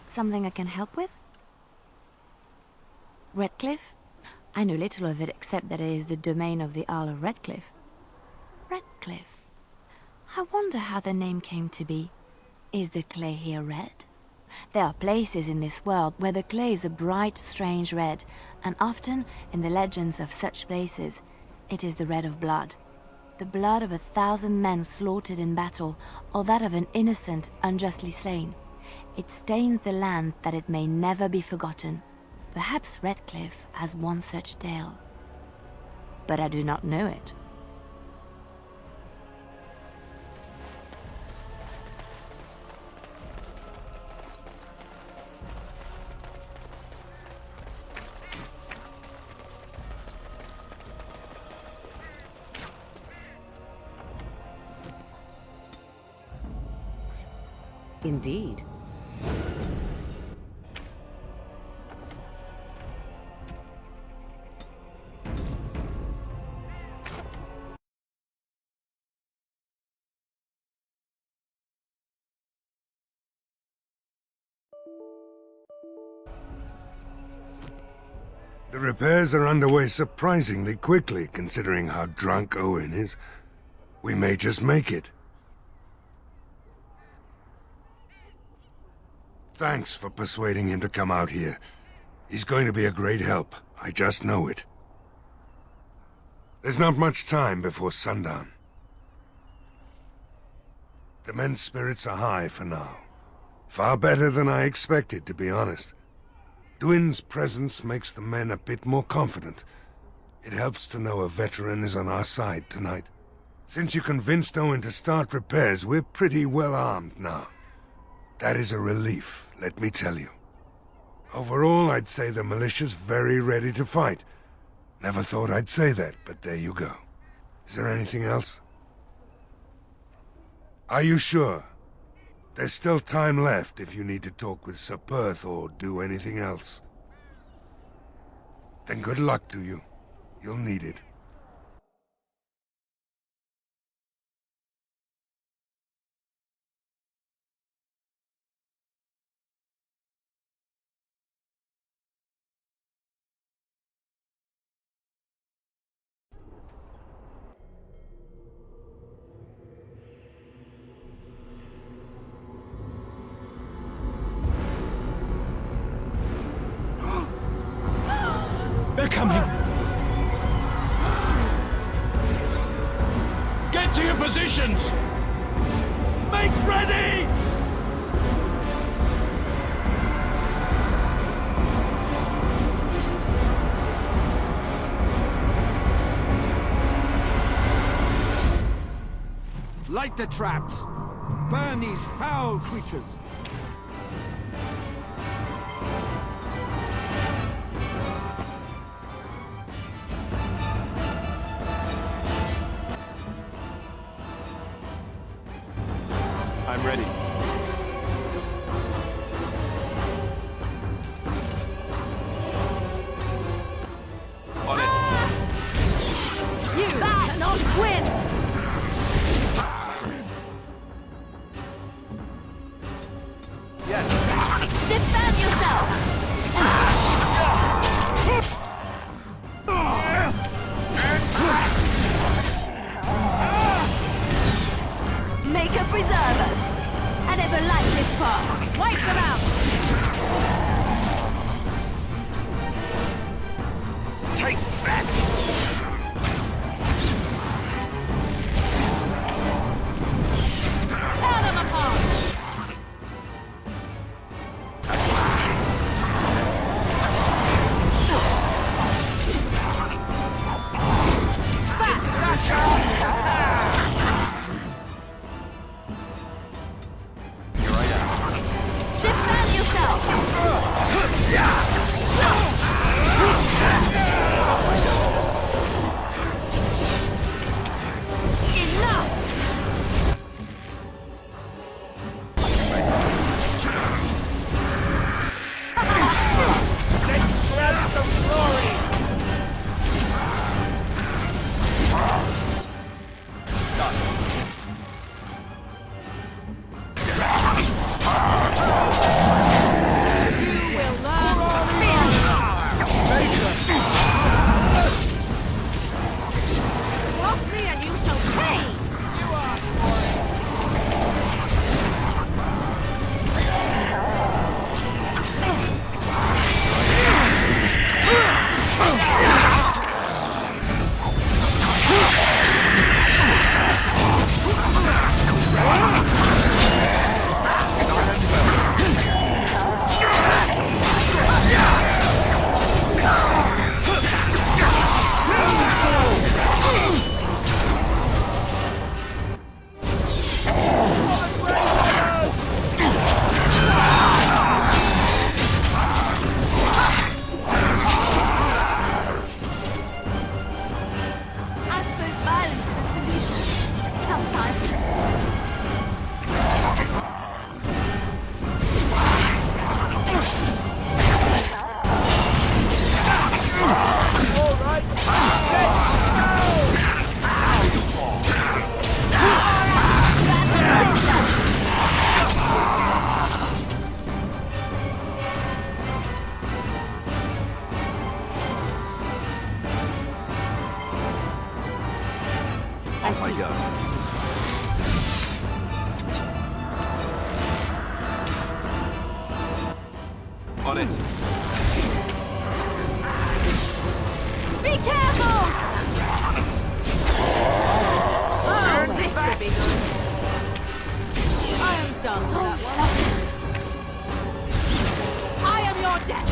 Something I can help with? Redcliffe? I know little of it except that it is the domain of the Earl of Redcliffe. Redcliffe? I wonder how the name came to be. Is the clay here red? There are places in this world where the clay is a bright, strange red, and often, in the legends of such places, it is the red of blood. The blood of 1,000 men slaughtered in battle, or that of an innocent, unjustly slain. It stains the land that it may never be forgotten. Perhaps Redcliffe has one such tale. But I do not know it. Indeed. The repairs are underway surprisingly quickly, considering how drunk Owen is. We may just make it. Thanks for persuading him to come out here. He's going to be a great help. I just know it. There's not much time before sundown. The men's spirits are high for now. Far better than I expected, to be honest. Dwin's presence makes the men a bit more confident. It helps to know a veteran is on our side tonight. Since you convinced Owen to start repairs, we're pretty well armed now. That is a relief, let me tell you. Overall, I'd say the militia's very ready to fight. Never thought I'd say that, but there you go. Is there anything else? Are you sure? There's still time left if you need to talk with Sir Perth or do anything else. Then good luck to you. You'll need it. They're coming! Get to your positions! Make ready! Light the traps! Burn these foul creatures! I'm ready. On it. You cannot win! Yes. Defend yourself! Make a preserver! And ever light this path! Wipe them out! Take that! Tear them apart! Defend yourself! Enough! Let's grab some glory! You will learn fear! Cross me and you shall pay! I suppose violence is a solution. Sometimes. Off I go. On it. Careful! Oh, this should be good. I am done with that one. I am your death.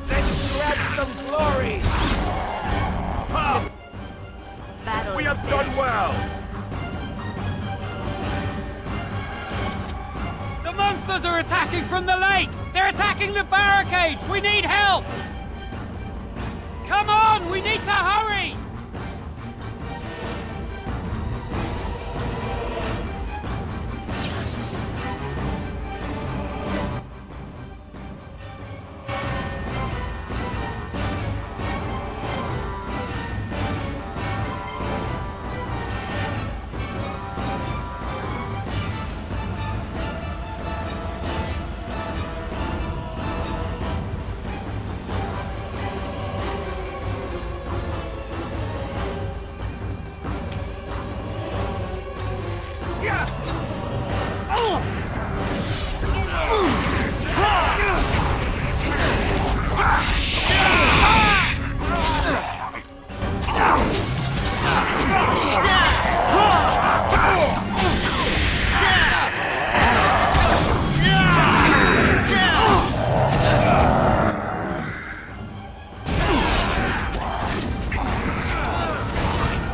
Let's grab some glory! Battle We is have done finished. well! The monsters are attacking from the lake! They're attacking the barricades! We need help! Come on! We need to hurry!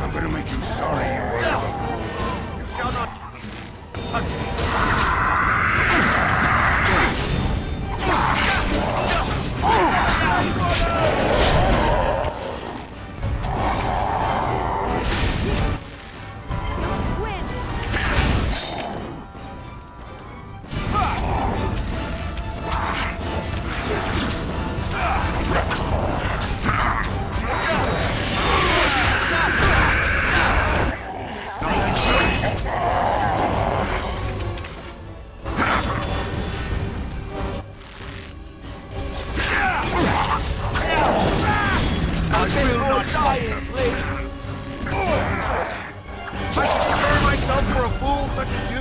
I'm gonna make you sorry, you You shall not touch me! I will not die, please! I should prepare myself for a fool such as you?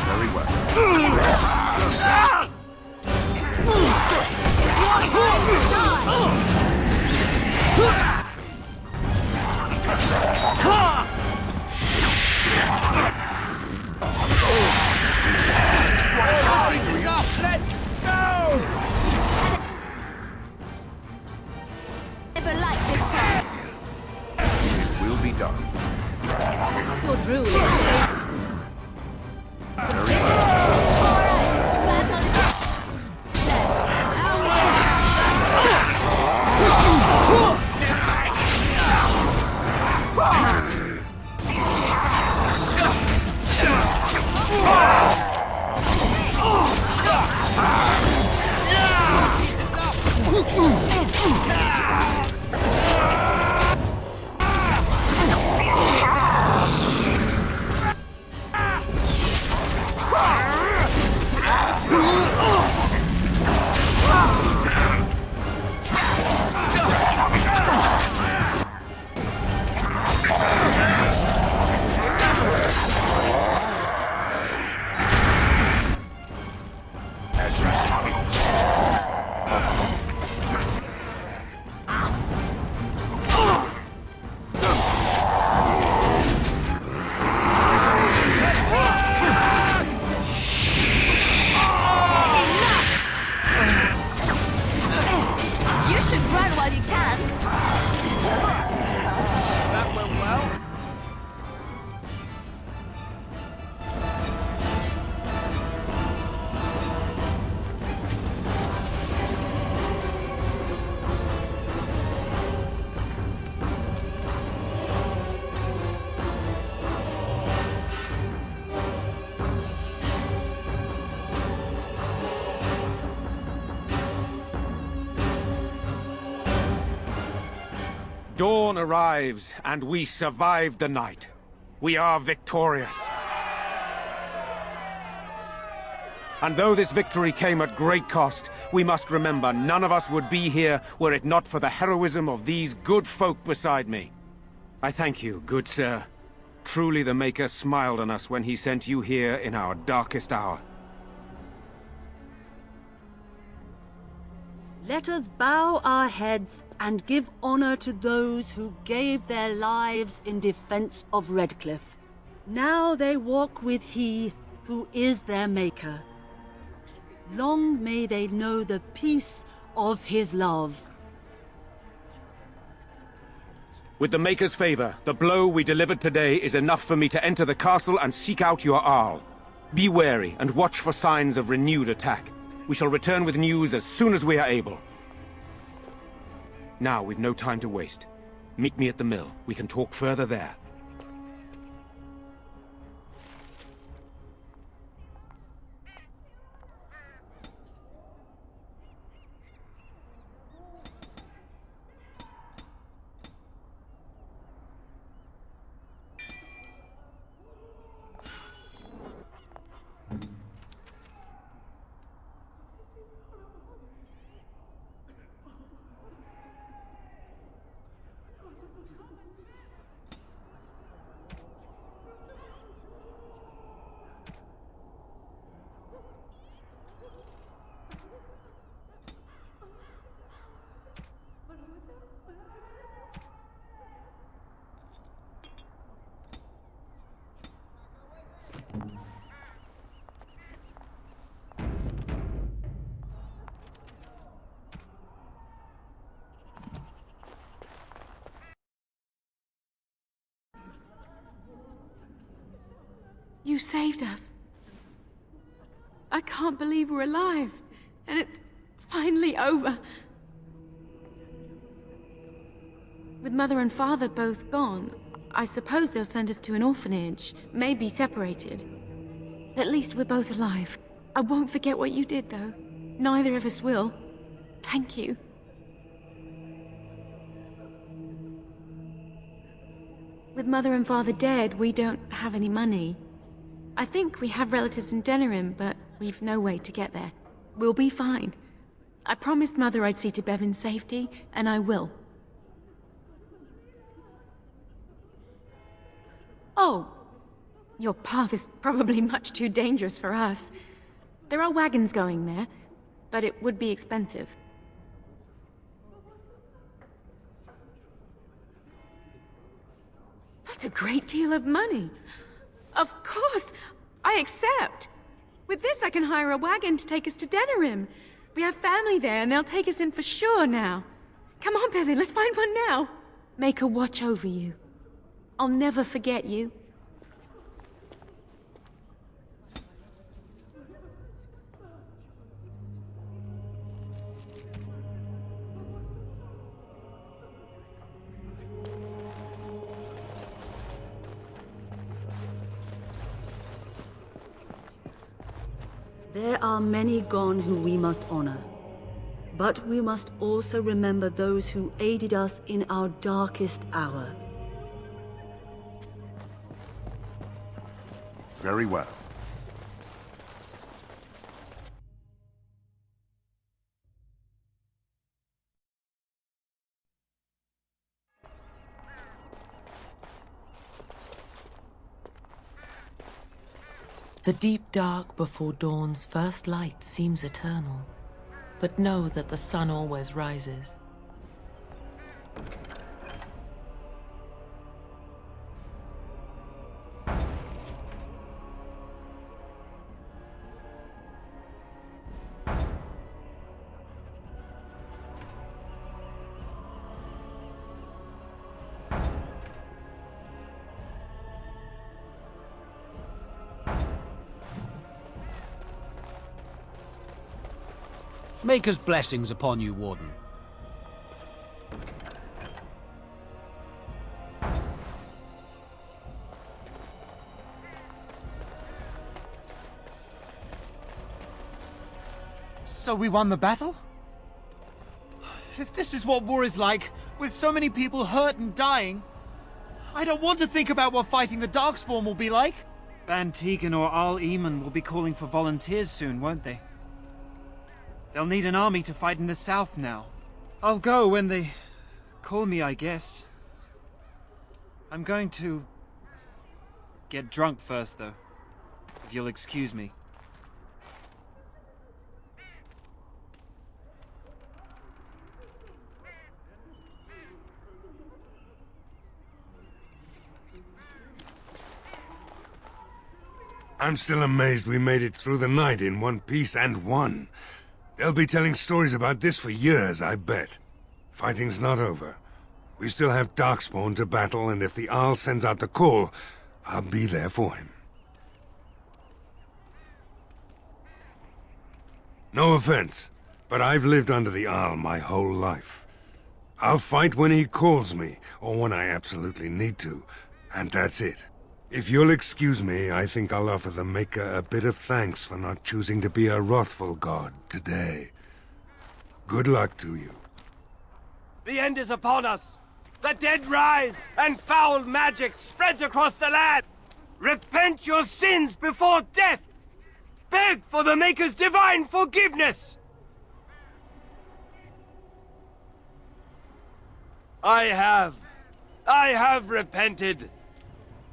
Very well. Let's go! Never liked this guy. It will be done. Your drool is Very well. Dawn arrives, and we survived the night. We are victorious. And though this victory came at great cost, we must remember none of us would be here were it not for the heroism of these good folk beside me. I thank you, good sir. Truly the Maker smiled on us when he sent you here in our darkest hour. Let us bow our heads and give honor to those who gave their lives in defense of Redcliffe. Now they walk with he who is their Maker. Long may they know the peace of his love. With the Maker's favor, the blow we delivered today is enough for me to enter the castle and seek out your Arl. Be wary and watch for signs of renewed attack. We shall return with news as soon as we are able. Now, we've no time to waste. Meet me at the mill. We can talk further there. You saved us. I can't believe we're alive. And it's finally over. With Mother and Father both gone, I suppose they'll send us to an orphanage, maybe separated. At least we're both alive. I won't forget what you did, though. Neither of us will. Thank you. With Mother and Father dead, we don't have any money. I think we have relatives in Denerim, but we've no way to get there. We'll be fine. I promised Mother I'd see to Bevan's safety, and I will. Oh, your path is probably much too dangerous for us. There are wagons going there, but it would be expensive. That's a great deal of money. Of course, I accept. With this, I can hire a wagon to take us to Denerim. We have family there, and they'll take us in for sure now. Come on, Bevan, let's find one now. Make her watch over you. I'll never forget you. There are many gone who we must honor. But we must also remember those who aided us in our darkest hour. Very well. The deep dark before dawn's first light seems eternal, but know that the sun always rises. Maker's blessings upon you, Warden. So we won the battle? If this is what war is like, with so many people hurt and dying, I don't want to think about what fighting the Darkspawn will be like. Ban Tegan or Al Eamon will be calling for volunteers soon, won't they? They'll need an army to fight in the south now. I'll go when they call me, I guess. I'm going to get drunk first, though, if you'll excuse me. I'm still amazed we made it through the night in one piece and won. They'll be telling stories about this for years, I bet. Fighting's not over. We still have Darkspawn to battle, and if the Arl sends out the call, I'll be there for him. No offense, but I've lived under the Arl my whole life. I'll fight when he calls me, or when I absolutely need to, and that's it. If you'll excuse me, I think I'll offer the Maker a bit of thanks for not choosing to be a wrathful god today. Good luck to you. The end is upon us! The dead rise, and foul magic spreads across the land! Repent your sins before death! Beg for the Maker's divine forgiveness! I have repented.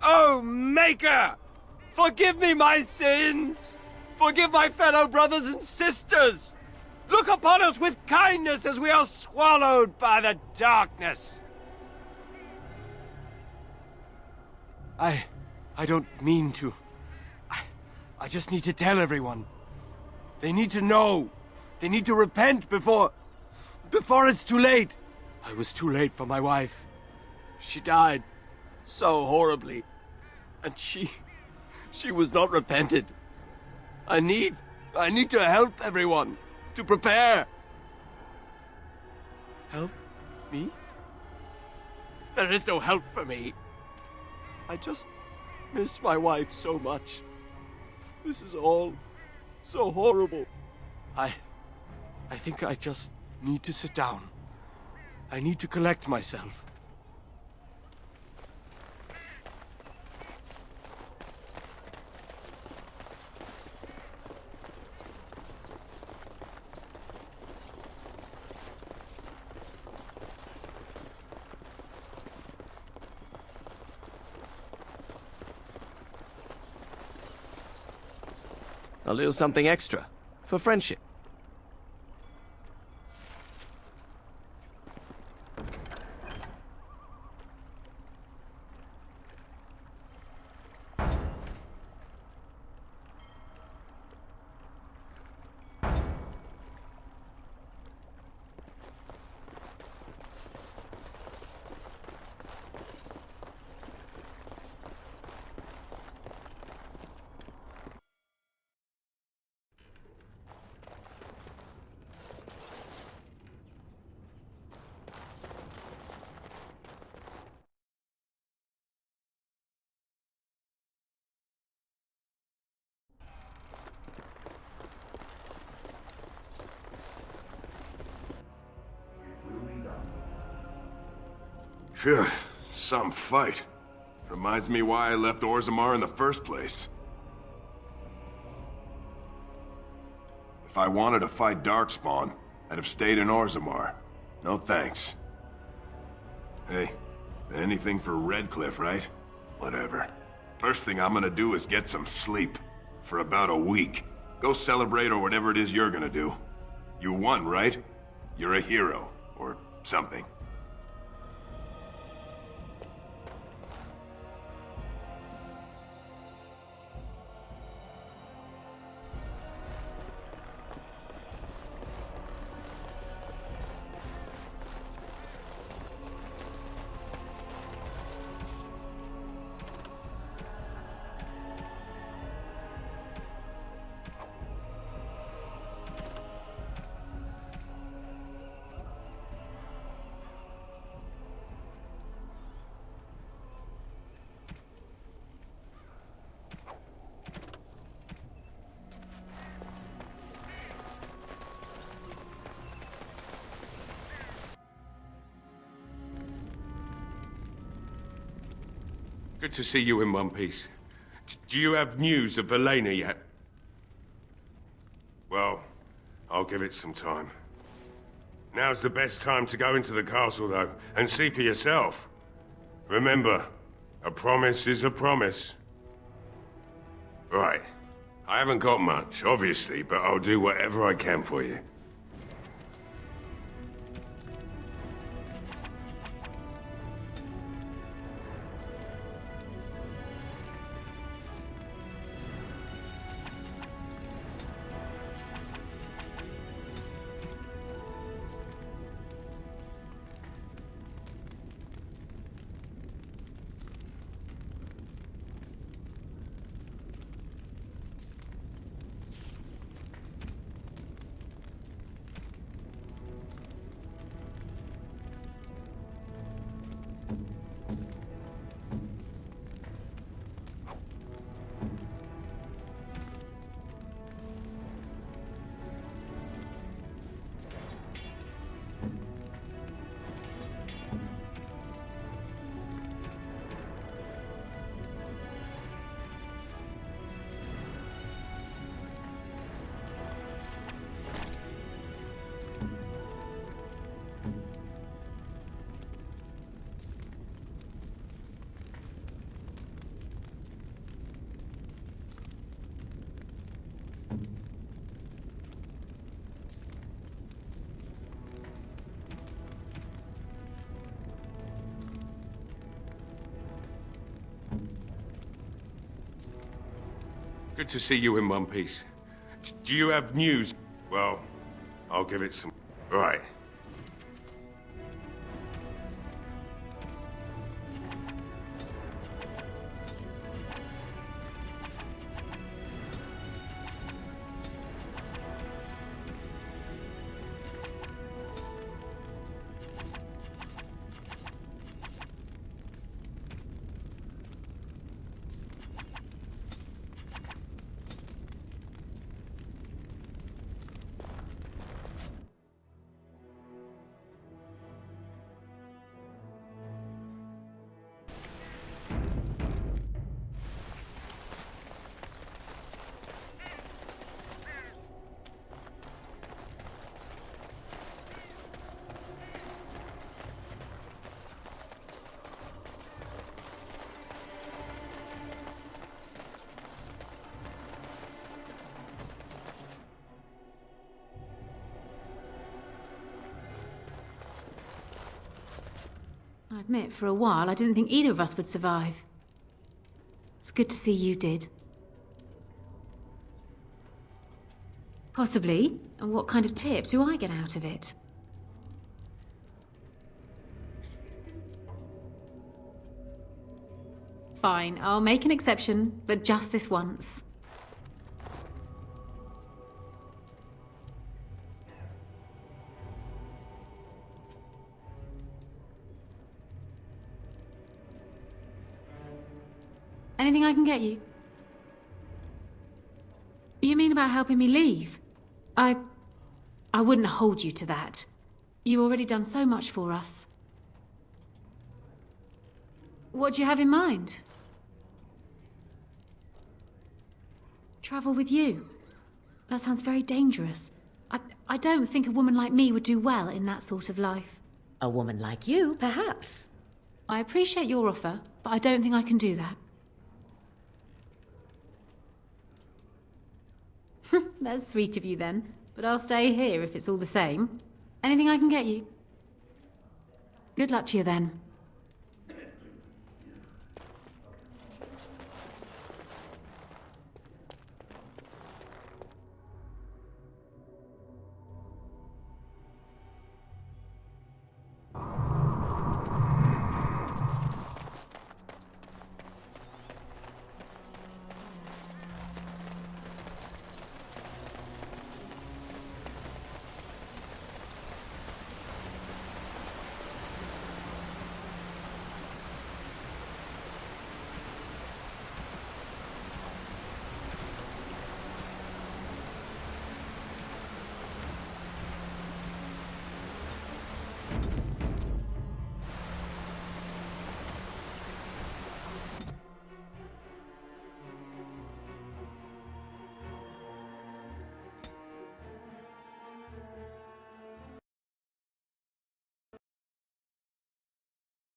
Oh, Maker! Forgive me my sins! Forgive my fellow brothers and sisters! Look upon us with kindness as we are swallowed by the darkness! I don't mean to. I just need to tell everyone. They need to know. They need to repent before it's too late. I was too late for my wife. She died so horribly. And she was not repented. I need to help everyone, to prepare. Help me? There is no help for me. I just miss my wife so much. This is all so horrible. I think I just need to sit down. I need to collect myself. A little something extra, for friendship. Phew, some fight. Reminds me why I left Orzammar in the first place. If I wanted to fight Darkspawn, I'd have stayed in Orzammar. No thanks. Hey, anything for Redcliffe, right? Whatever. First thing I'm gonna do is get some sleep. For about a week. Go celebrate or whatever it is you're gonna do. You won, right? You're a hero. Or something. Good to see you in one piece. Do you have news of Velena yet? Well, I'll give it some time. Now's the best time to go into the castle, though, and see for yourself. Remember, a promise is a promise. Right. I haven't got much, obviously, but I'll do whatever I can for you. Good to see you in one piece. Do you have news? Well, I'll give it some... Right. I admit, for a while, I didn't think either of us would survive. It's good to see you did. Possibly. And what kind of tip do I get out of it? Fine, I'll make an exception, but just this once. Anything I can get you? You mean about helping me leave? I wouldn't hold you to that. You've already done so much for us. What do you have in mind? Travel with you? That sounds very dangerous. I don't think a woman like me would do well in that sort of life. A woman like you, perhaps. I appreciate your offer, but I don't think I can do that. That's sweet of you then, but I'll stay here if it's all the same. Anything I can get you? Good luck to you then.